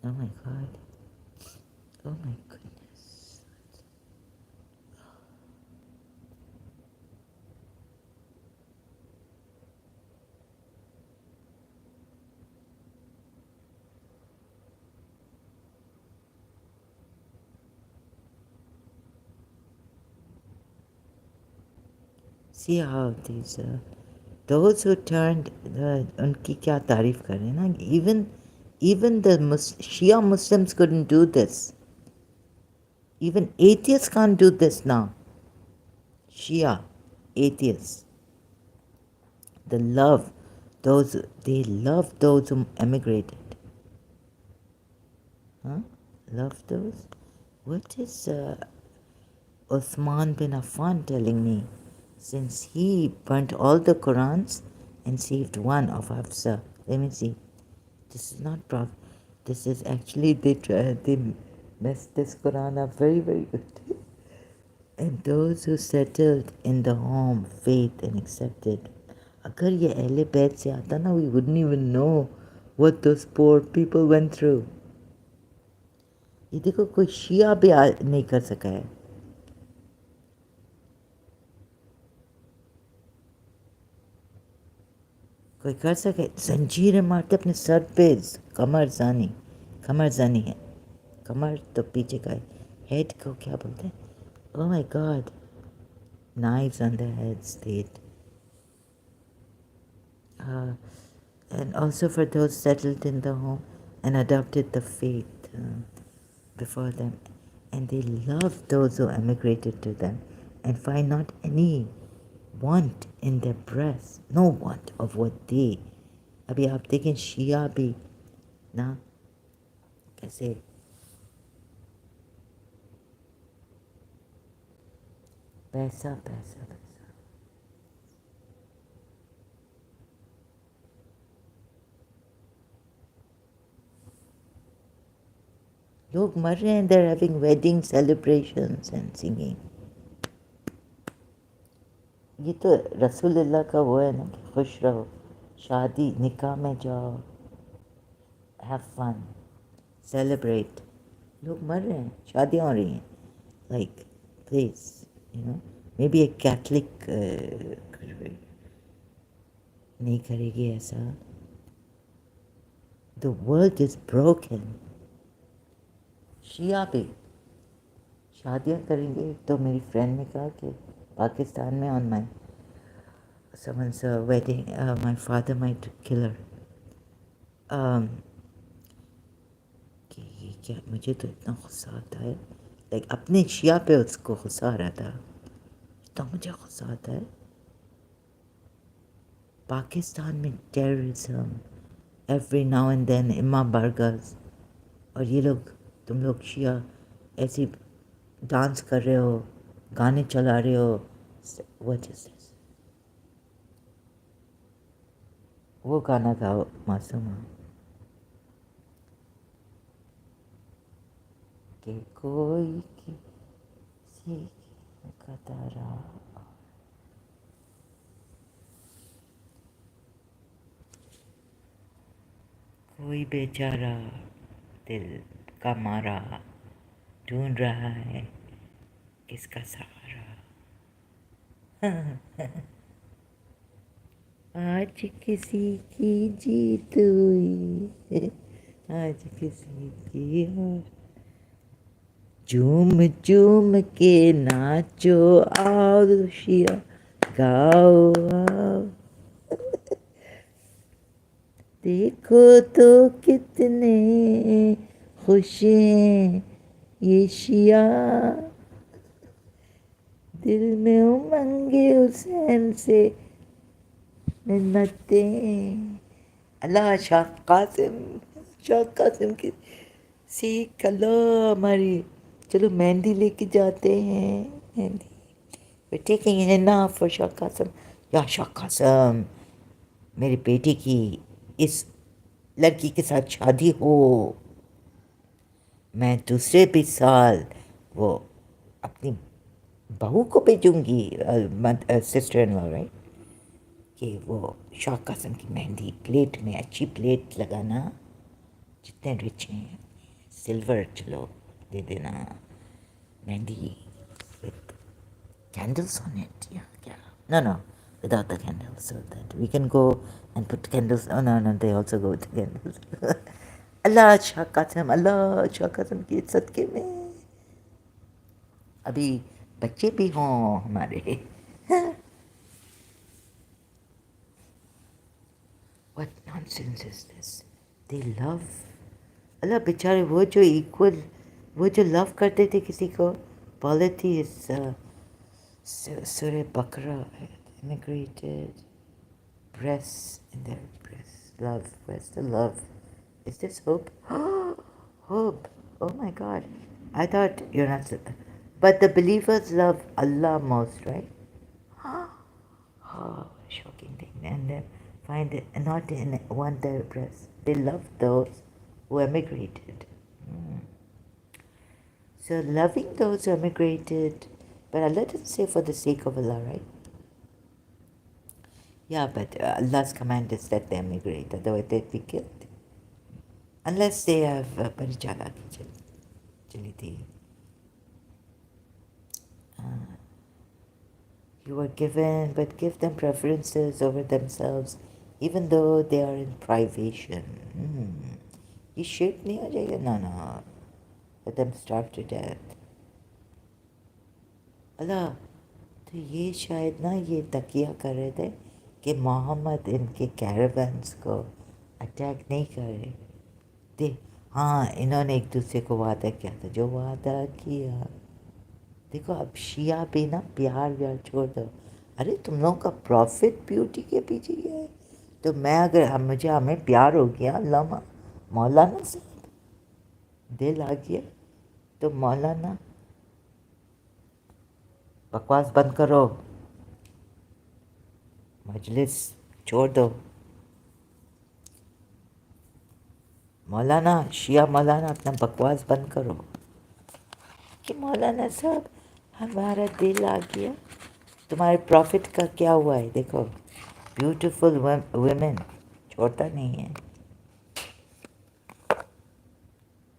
[SPEAKER 1] Oh my God. Oh my goodness. See how these those who turned उनकी क्या तारीफ कर रहे हैं ना even the Shia Muslims couldn't do this. Even atheists can't do this now. Shia atheists. They love those who emigrated. Huh? Love those? What is Uthman bin Affan telling me? Since he burnt all the Qurans and saved one of Hafsa. Let me see. This is not this is actually they messed this Quran up very, very good. And those who settled in the home, faith and accepted. अगर ये अहले बैत से आता ना, we wouldn't even know what those poor people went through. ये देखो कोई शिया भी नहीं कर सका है. कोई कर सके जंजीरें मारते अपने सर पे कमर जानी है कमर तो पीछे का है हेड को क्या बोलते हैं ओह my God knives on their heads they uh, and also for those settled in the home and adopted the faith before them. And they love those who emigrated to them and find not any want in their breasts, no want of what they. अभी आप देखें शिया भी ना कैसे पैसा पैसा पैसा लोग मर रहे हैं, they're having wedding celebrations and singing. ये तो रसूलुल्लाह का वो है ना कि खुश रहो, शादी निकाह में जाओ, have fun, celebrate. लोग मर रहे हैं, शादियाँ हो रही हैं. Like, please, you know, maybe a Catholic नहीं करेगी ऐसा. The world is broken. शिया भी शादियाँ करेंगे. तो मेरी फ्रेंड ने कहा कि पाकिस्तान में on my someone's wedding, my father might kill her. कि ये क्या, मुझे तो इतना गुस्सा आता है. लाइक अपने शिया पे उसको गुस्सा आ रहा था, इतना मुझे गुस्सा आता है. पाकिस्तान में terrorism every now and then, इमाम बारगाज, और ये लोग, तुम लोग शिया ऐसे डांस कर रहे हो, गाने चला रहे हो. What is this? वो गाना गाओ मासूमा कि कोई किसी का तारा, कोई बेचारा दिल का मारा ढूंढ रहा है किसका सहारा. आज किसी की जीत हुई, आज किसी की हार. झूम झूम के नाचो आओ शिया, गाओ आओ. देखो तो कितने खुश हैं ये शिया, दिल में उमंगे हुसैन से मिन्नतें. अल्लाह शाह कासिम की सीख अल्लाह हमारी. चलो मेहंदी लेके जाते हैं. Mehndi we're taking it enough for Shah Qasim. या शाह कासिम, मेरी बेटी की इस लड़की के साथ शादी हो, मैं दूसरे भी साल वो अपनी बहू को भेजूंगी, सिस्टर इन लॉ, राइट, कि वो शाह कासिम की मेहंदी प्लेट में, अच्छी प्लेट लगाना. जितने रिच हैं सिल्वर चलो दे देना, mehndi with candles on it. Yeah. No, without the candles, so that we can go and put candles. Oh no, they also go with the candles. अल्लाह शाह कासिम की सदके में अभी बच्चे भी हों हमारे. What nonsense is this? They love. अल्लाह बेचारे वो जो इक्वल, वो जो लव करते थे किसी को. Polytheists, Surah Bakra, immigrated, breasts in their breasts, love, where's the love? Is this hope? Hope, oh my God. I thought you're not, but the believers love Allah most, right? Oh, shocking thing. And find it not in one their breasts. They love those who emigrated. So loving those who emigrated, but Allah doesn't say for the sake of Allah, right? Yeah, but Allah's command is that they emigrate, otherwise they'd be killed. Unless they have parijala ki chali thi. You are given, but give them preferences over themselves, even though they are in privation. ये shirk नहीं हो जाएगा? No. Let them starve to death. अल्लाह, तो ये शायद ना ये तकिया कर रहे थे कि मोहम्मद इनके कैरावन्स को अटैक नहीं करे। दे हाँ, इन्होंने एक दूसरे को वादा किया था, जो वादा किया। देखो अब शिया भी ना प्यार व्यार छोड़ दो। अरे तुम लोगों का प्रॉफिट ब्यूटी के पीछे ही है। तो मैं अगर मुझे हमें प्यार हो गया अल्लाह मौलाना से दिल आ गया, तो मौलाना बकवास बंद करो, मजलिस छोड़ दो। मौलाना शिया मौलाना अपना बकवास बंद करो कि मौलाना साहब हमारा दिल आ गया। तुम्हारे प्रॉफिट का क्या हुआ है? देखो ब्यूटीफुल वुमेन छोड़ता नहीं है।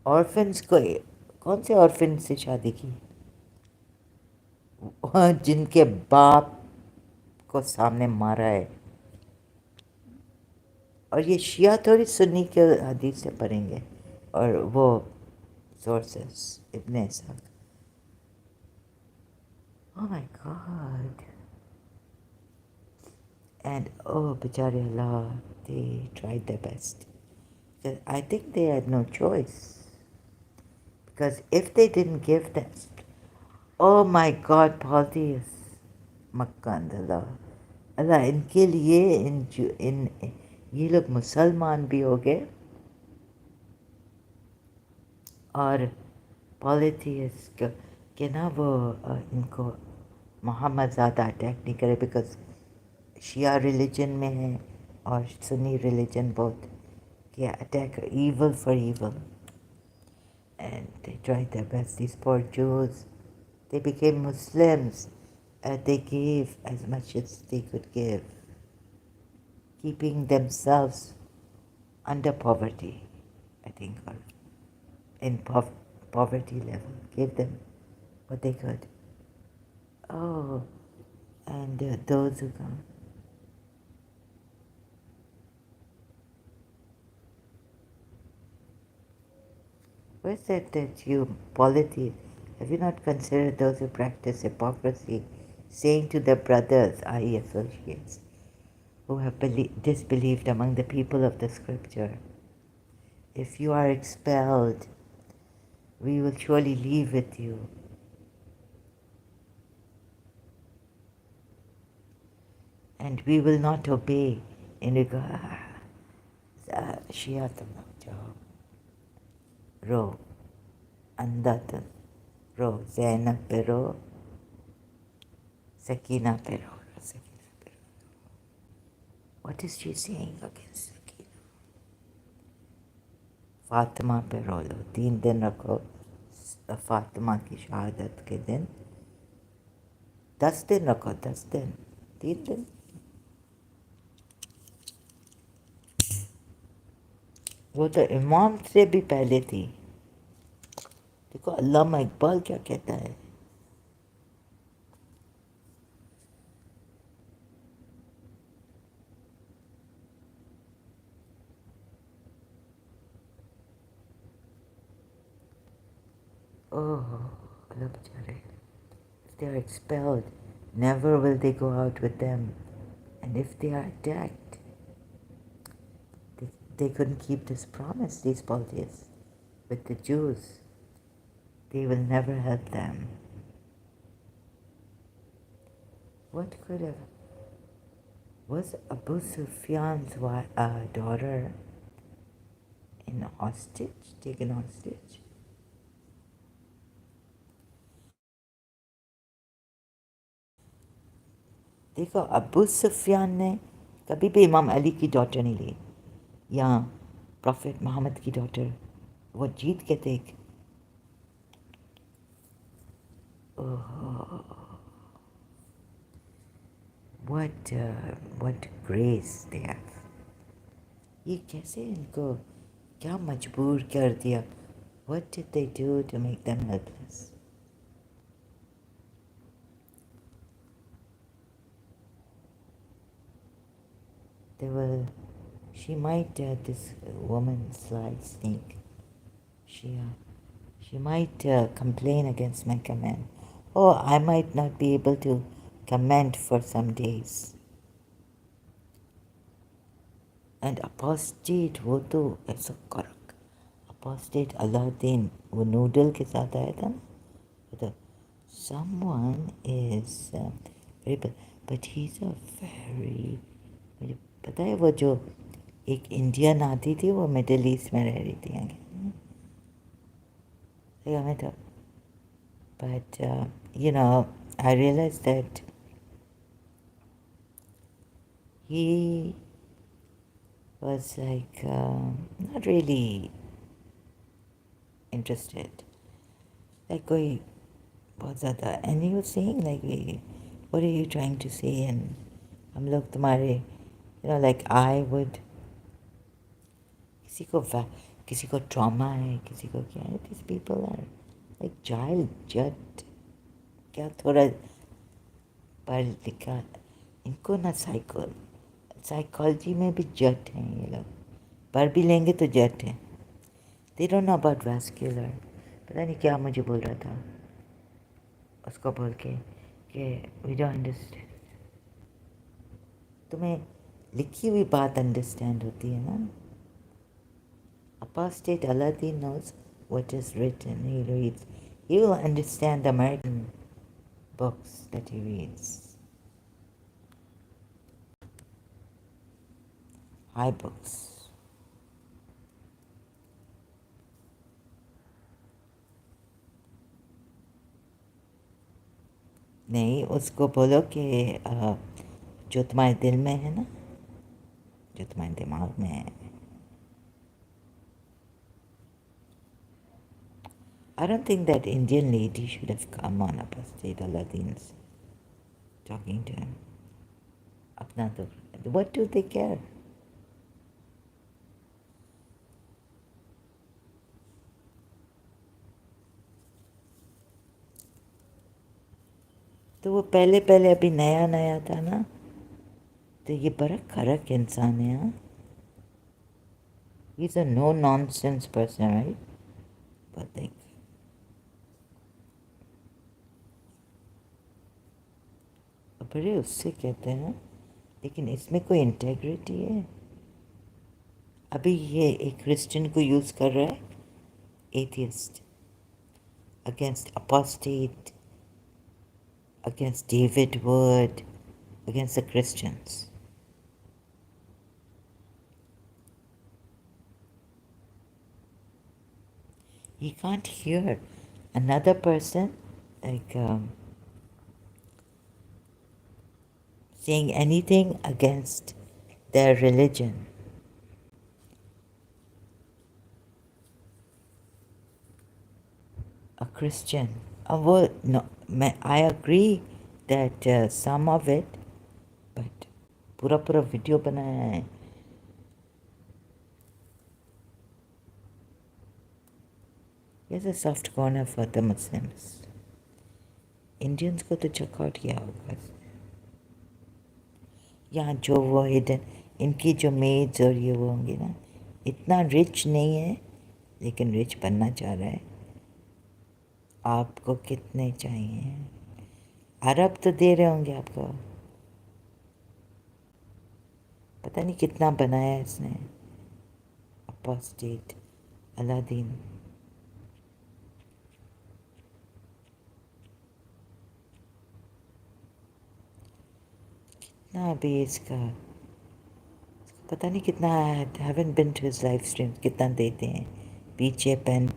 [SPEAKER 1] ऑर्फन्स को कौन से ऑर्फन से शादी की? जिनके बाप को सामने मारा है। और ये शिया थोड़ी सुन्नी के हदीस से पढ़ेंगे और वो sources Ibn Ishaq. Oh my God. And oh बेचारे Allah, they tried their best. I think they had no choice. Because if they didn't give them, oh my God, Polytheus, मक्कान अल्लाह, अल्लाह इनके लिए इन ये लोग मुसलमान भी हो गए और पॉलिथियस के ना वो इनको मोहम्मद ज़्यादा अटैक नहीं करे, बिकॉज शिया रिलीजन में है और सुन्नी रिलीजन बहुत कि attack evil for evil. And they tried their best. These poor Jews, they became Muslims. They gave as much as they could give, keeping themselves under poverty, I think, or in poverty level. Gave them what they could. Oh, and those who come. Where's that you polity? Have you not considered those who practice hypocrisy, saying to their brothers, i.e. associates, who have disbelieved among the people of the scripture, if you are expelled, we will surely leave with you. And we will not obey in regard. Shia ro, andatan, ro, Zainab pero, Sakina pero, Sakina pero. What is she saying against Sakina? Fatima पे रो लो, 3 दिन रखो फातिमा की शहादत के दिन, 10 दिन रखो, 10 दिन, 3 दिन। वो तो इमाम से भी पहले थी। देखो अल्लामा इकबाल क्या कहता है। Oh, Allah बेचारे. If they are expelled, never will they go out with them. And if they are attacked, they couldn't keep this promise, these polytheists, with the Jews. They will never help them. What could have... Was Abu Sufyan's daughter in hostage, taken hostage? देखो अबू सुफियान ने कभी भी इमाम अली की daughter नहीं ली या profit Mohammad की daughter. वो जीत के देख। what grace they have. ये कैसे इनको क्या मजबूर कर दिया? What did they do to make them helpless? They will. She might, this woman, sly sneak, she might complain against my command. Oh, I might not be able to comment for some days. And apostate वो तो ऐसा कड़क apostate Alauddin वो noodle के साथ आया था ना तो someone is very but he's a very मुझे पता है वो जो एक इंडियन आती थी वो मिडिल ईस्ट में रह रही थी आगे मैं तो but you know I realized that he was like not really interested like कोई बहुत ज़्यादा and he was saying like what are you trying to say and हम लोग तुम्हारे you know like I would किसी को ट्रॉमा है किसी को क्या है these people are like child जट क्या थोड़ा पढ़ लिखा इनको ना साइकोलॉजी में भी जट हैं ये लोग पढ़ भी लेंगे तो जट हैं they don't know about vascular पता नहीं क्या मुझे बोल रहा था उसको बोल के कि वी डोंट अंडरस्टैंड तुम्हें लिखी हुई बात अंडरस्टैंड होती है ना apostate Aladdin knows what is written he reads he will understand the American books that he reads high books नहीं उसको बोलो कि जो तुम्हारे दिल में है ना जो तुम्हारे दिमाग में है I don't think that Indian lady should have come on apostate Aladdin's talking to him. अपना तो what do they care? तो वो पहले पहले अभी नया नया था ना तो ये बड़ा खरक इंसान है हाँ He's a no nonsense person right but like बड़े उससे कहते हैं लेकिन इसमें कोई इंटेग्रिटी है अभी ये एक क्रिश्चियन को यूज़ कर रहा है atheist against apostate against David Wood against the Christians you can't hear another person like saying anything against their religion a Christian no I agree that some of it but पूरा पूरा video बनाया है Here's a soft corner for the Muslims Indians को तो checkout किया होगा यहाँ जो वो हिडन इनकी जो मेड्स और ये वो होंगी ना इतना रिच नहीं है लेकिन रिच बनना चाह रहा है आपको कितने चाहिए अरब तो दे रहे होंगे आपको पता नहीं कितना बनाया इसने अपोस्टेट अलादीन कितना अभी इसका पता नहीं कितना haven't been to his live stream कितना देते हैं पीछे पेन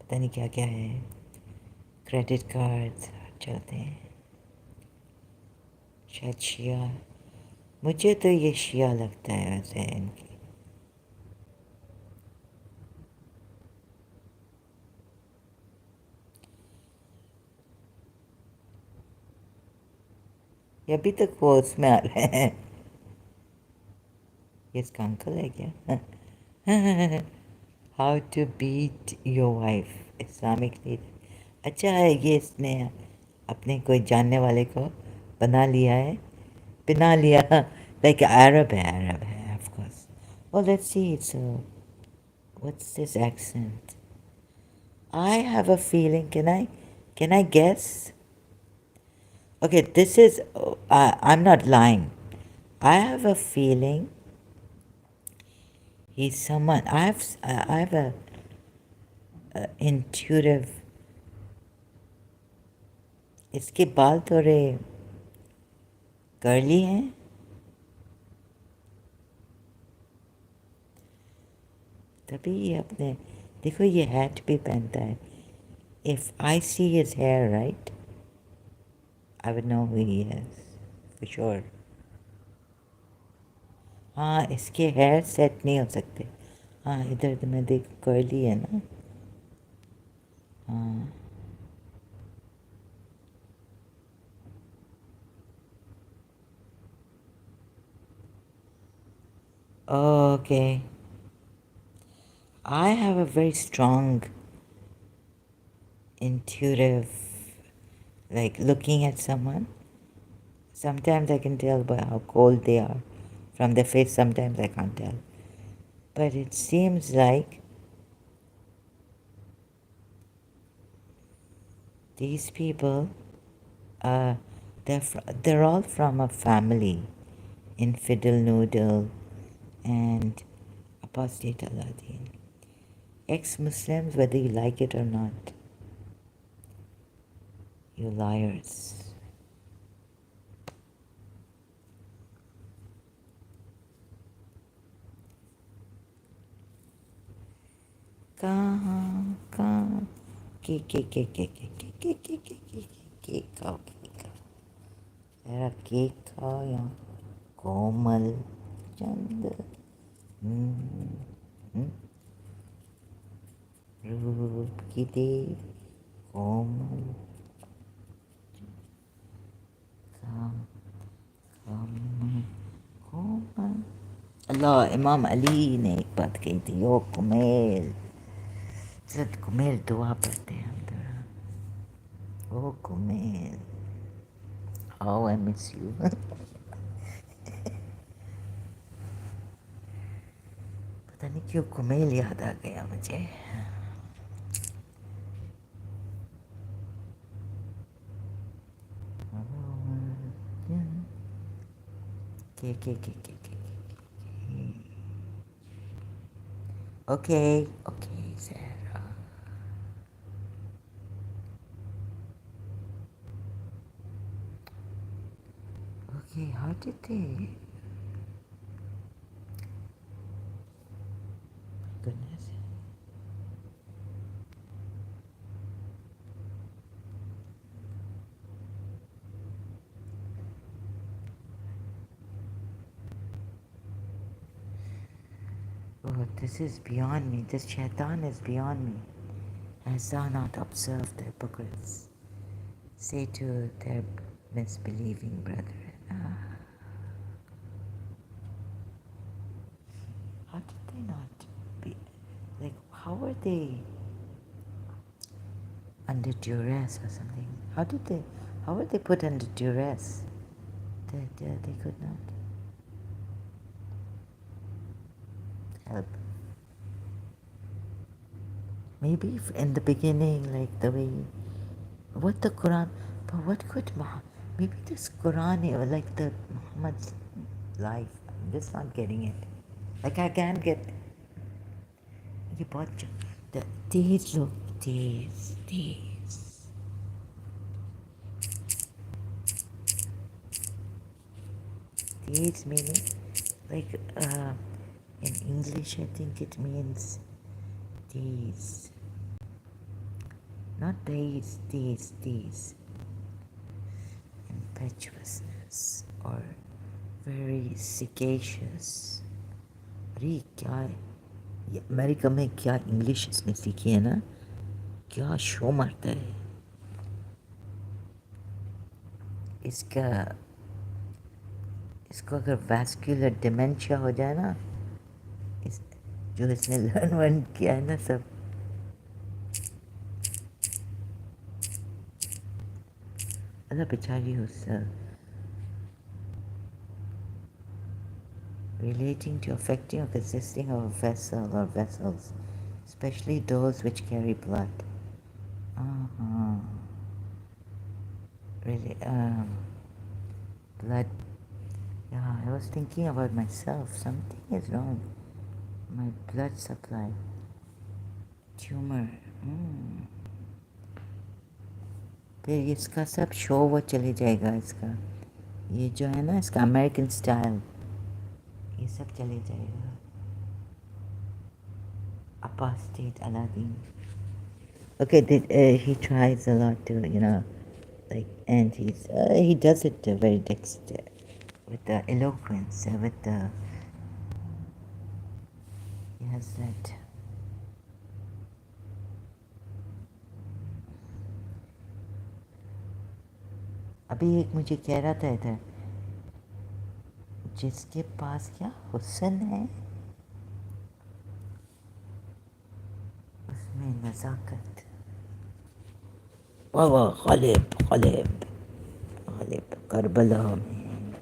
[SPEAKER 1] पता नहीं क्या क्या है क्रेडिट कार्ड चलते हैं शायद शिया मुझे तो ये शिया लगता है वैसे इनकी ये अभी तक वो उसमें आ रहे हैं ये इसका अंकल है क्या how to beat your wife Islamic leader अच्छा है ये इसने अपने कोई जानने वाले को बना लिया लाइक अरब है of course well let's see so what's this accent I have a feeling can I guess okay this is I'm not lying I have a feeling he's someone. I have a intuitive. इसके बाल थोड़े curly हैं. तभी ये अपने देखो ये hat भी पहनता है. If I see his hair right, I would know who he is for sure. हाँ इसके हेयर सेट नहीं हो सकते. हाँ इधर तो मैं देख कर्ली है ना. हाँ okay. I have a very strong intuitive, like looking at someone. Sometimes I can tell by how cold they are from their face. Sometimes I can't tell. But it seems like these people, they're all from a family in Fiddle Noodle and Apostate Aladdin. Ex-Muslims, whether you like it or not. You liars. Kहाँ कहाँ cake खाओ जरा cake खाओ यहाँ कोमल चंद रूप की देव कोमल काम कोमल. अल्लाह इमाम अली ने एक बात कही थी. ओ कुमेल जब कुमेल दुआ पढ़ते हैं हम थोड़ा. Oh Kumail how I miss you. पता नहीं क्यों कुमेल याद आ गया मुझे. के okay Sarah. Okay, how did they? Goodness. Oh, this is beyond me. This shaitan is beyond me. Hast thou not observed the hypocrites? Say to their misbelieving brethren. How did they not be? Like, how were they under duress or something? How were they put under duress? They could not help. Maybe in the beginning, like the way, what the Quran, but what could maybe this Quran, like the Muhammad's life, I'm just not getting it. Like I can't get, ये बहुत these look, these, these meaning, like in English I think it means these. Not these. Impetuousness or very sagacious. अरे क्या है ये America में क्या English इसने सीखी है ना. क्या शो मारता है इसका. इसको अगर वैस्कुलर डिमेंशिया हो जाए ना, जो इसने लर्न किया है ना सब. अल्लाह बेचारी उस relating to affecting or consisting of a vessel or vessels, especially those which carry blood. Really, blood. Yeah, I was thinking about myself. Something is wrong. My blood supply. Tumor. फिर इसका सब show वो चले जाएगा इसका ये जो है ना इसका अमेरिकन स्टाइल ये सब चले जाएगा apostate Aladdin. Okay, he tries a lot to, like, and he does it very dexter with the eloquence, with the, he has that. अभी एक मुझे कह रहा था इधर जिसके पास क्या हुस्न है उसमें नज़ाकत वाह वाह खालिब करबला में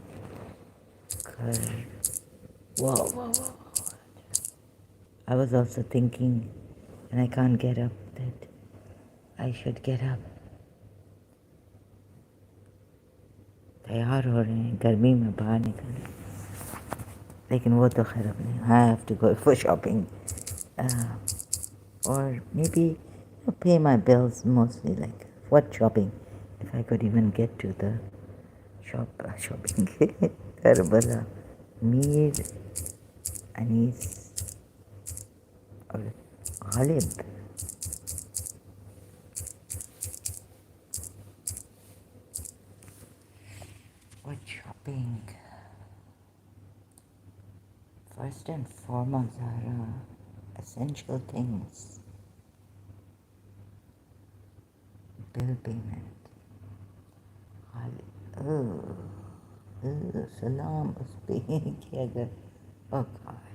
[SPEAKER 1] कर वाह वाह वाह I was also thinking and I can't get up that I should get up तैयार हो रहे हैं गर्मी में बाहर निकलने लेकिन वो तो खैर अपने I have to go for shopping or maybe pay my bills mostly like what shopping if I could even get to the shopping Karbala Mir Anis or Ghalib what shopping first and foremost are essential things bill payment salam us pe kiya agar oh god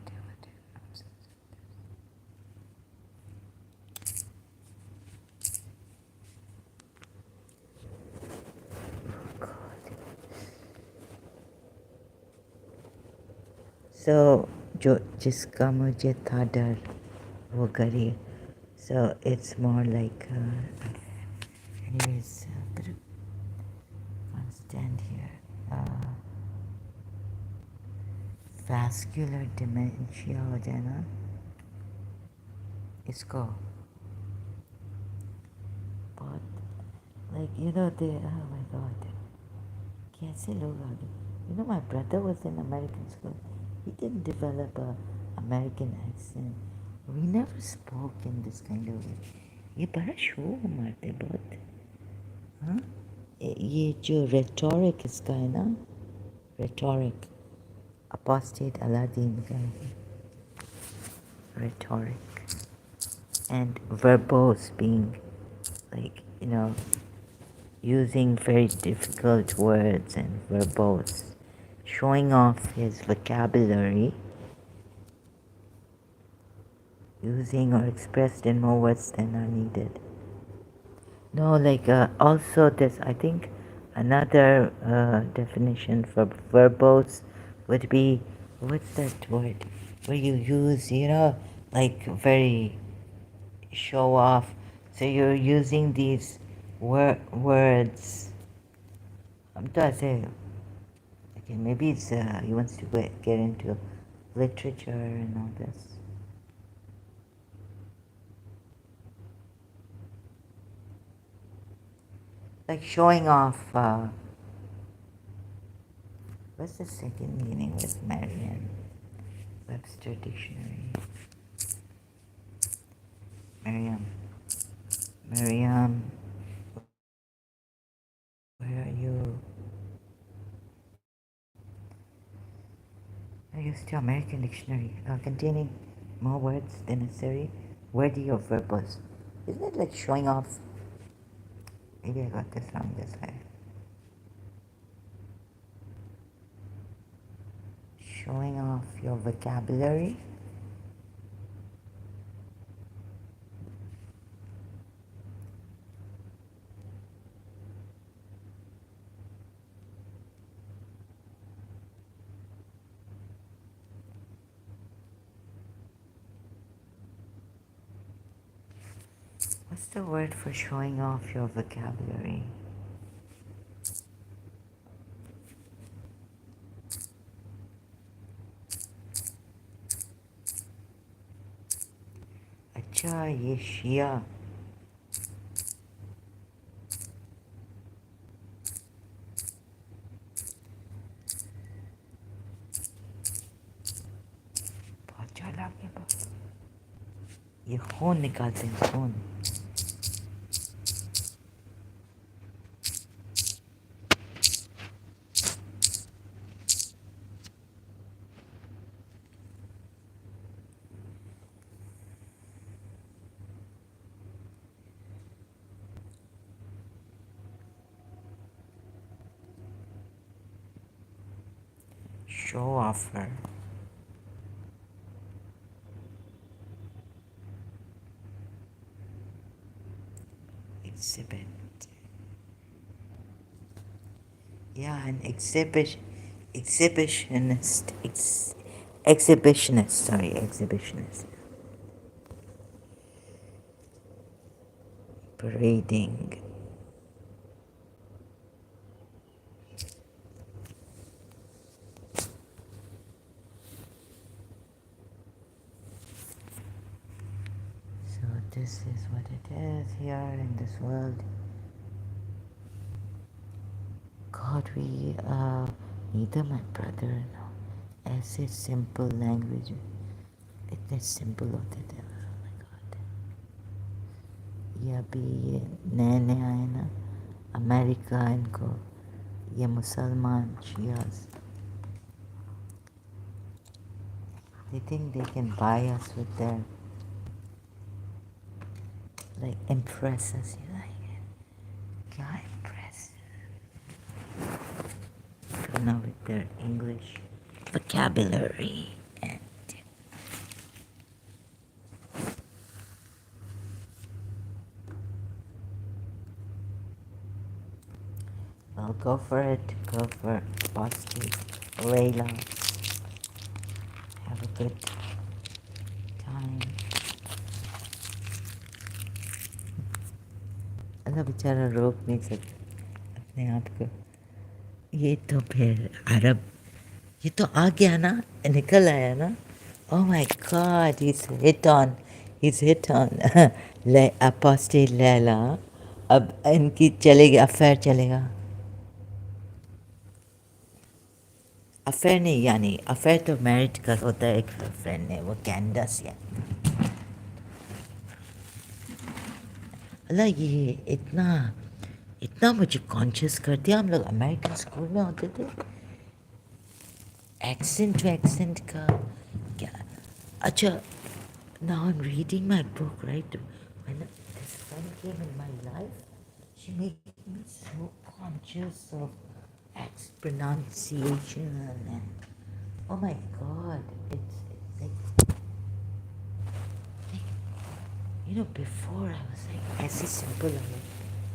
[SPEAKER 1] so जो जिसका मुझे था डर वो करिए so it's more like anyways I'll stand here vascular dementia हो जाए ना इसको बहुत like they oh my god कैसे लोग आगे my brother was in American school he didn't develop a American accent we never spoke in this kind of way ये बड़ा शो मारते बहुत हाँ ये जो rhetoric इसका है ना rhetoric apostate Aladdin का है rhetoric and verbose being like using very difficult words and verbose showing off his vocabulary using or expressed in more words than are needed no like also this I think another definition for verbose would be what's that word where you use like very show off so you're using these words I'm trying to say okay maybe it's he wants to get into literature and all this like showing off what's the second meaning with Merriam Webster dictionary Merriam where are you I used to American dictionary containing more words than necessary wordy or verbose isn't it like showing off maybe I got this wrong this way showing off your vocabulary what's the word for showing off your vocabulary अच्छा ये शिया बहुत चालाक है बहुत। ये खून निकालते हैं खून। Show offer exhibit. Yeah, an exhibitionist, sorry, exhibitionist. Parading. So this is what it is here in this world. God, neither my brother nor ऐसे simple language, इतने simple होते थे। Oh my God. ये अभी ये नए नए आए ना अमेरिका इनको ये मुसलमान शियास they think they can buy us with their like impress us, you like क्या impress now with their English vocabulary and well go for it, go for Basti, Layla, have a good time। अल्लाह बेचारा रोक नहीं सकता अपने आप को। ये तो फिर अरब ये तो आ गया ना निकल आया ना। Oh my God, he's hit on ले apostate लैला। अब इनकी चलेगी अफेयर चलेगा। अफेयर नहीं यानी अफेयर तो मैरिज का होता है एक फ्रेंड ने वो कैंडस या अल्लाह ये इतना इतना मुझे कॉन्शियस कर दिया। हम लोग अमेरिकन स्कूल में होते थे एक्सेंट टू एक्सेंट का क्या अच्छा now I'm reading my book right when this friend came in my life she made me so conscious of pronunciation and oh my God it's like you know before I was like ऐसे simple है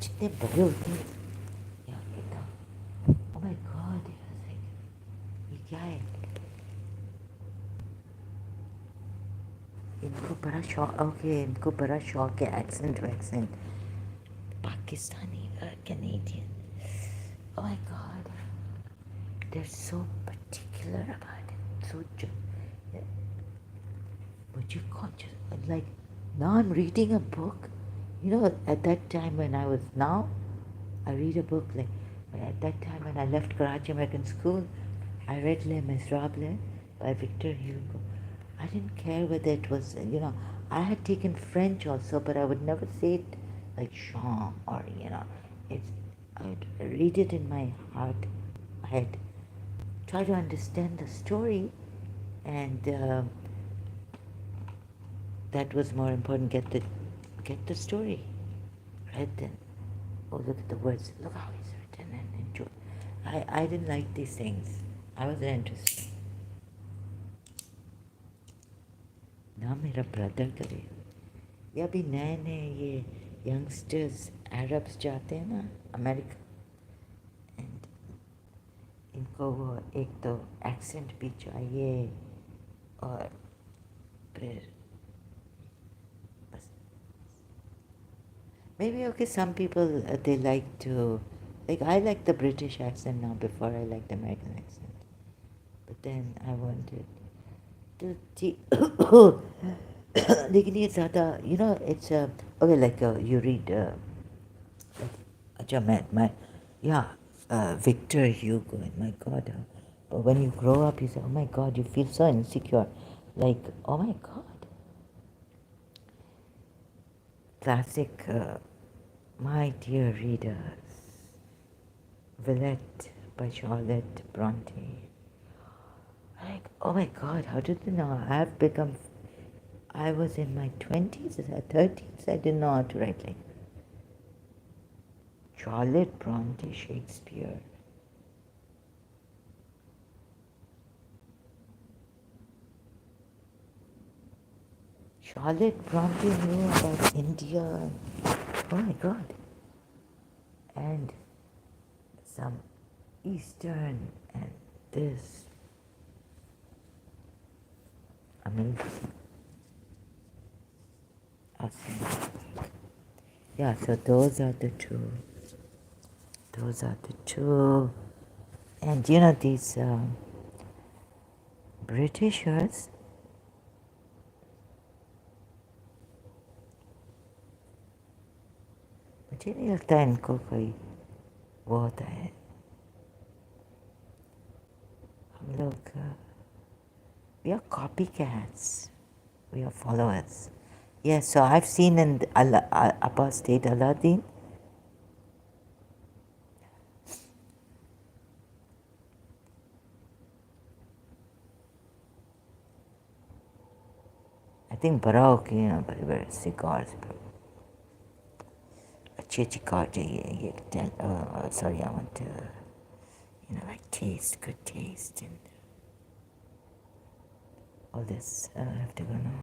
[SPEAKER 1] जितने बड़े होते हैं यार एकदम oh my God I was like ये क्या है इनको बड़ा शौक ओके इनको बड़ा शौक है एक्सेंट वैक्सेंट Pakistani Canadian oh my God they're so particular about it so but you can't just like now I'm reading a book you know at that time when I was now I read a book like at that time when I left Karachi American School I read Les Miserables by Victor Hugo. I didn't care whether it was you know I had taken French also but I would never say it like Jean or you know it's I would read it in my heart I'd try to understand the story and that was more important get the story right then oh look at the words look how it's written and enjoy I didn't like these things I wasn't interested ना मेरा brother करे ये अभी नए नए ये youngsters Arabs जाते हैं ना अमेरिका एंड इनको वो एक तो एक्सेंट भी चाहिए और फिर maybe okay some people they like to like I like the British accent now before I like the American accent but then I wanted to लेकिन ये ज़्यादा it's okay, like you read अच्छा मैं yeah, Victor Hugo, and my God, but when you grow up you say, oh my God, you feel so insecure, like, oh my God. Classic, my dear readers, Villette by Charlotte Bronte. Like, oh my God, how did you know? I was in my 20s or 30s, I didn't know how to write like Charlotte Bronte, Shakespeare. Charlotte Bronte knew about India, and, oh my God, and some Eastern and this. Amazing. Awesome. Yeah, so those are the two. Those are the two. And these Britishers, मुझे नहीं लगता इनको कोई वो होता है. हम लोग we are copycats. We are followers. Yes, so I've seen in Upper State Aladdin. I think Baroque, where cigars. अच्छी car चाहिए. Sorry, I want to, like taste, good taste, and all this. I have to go now.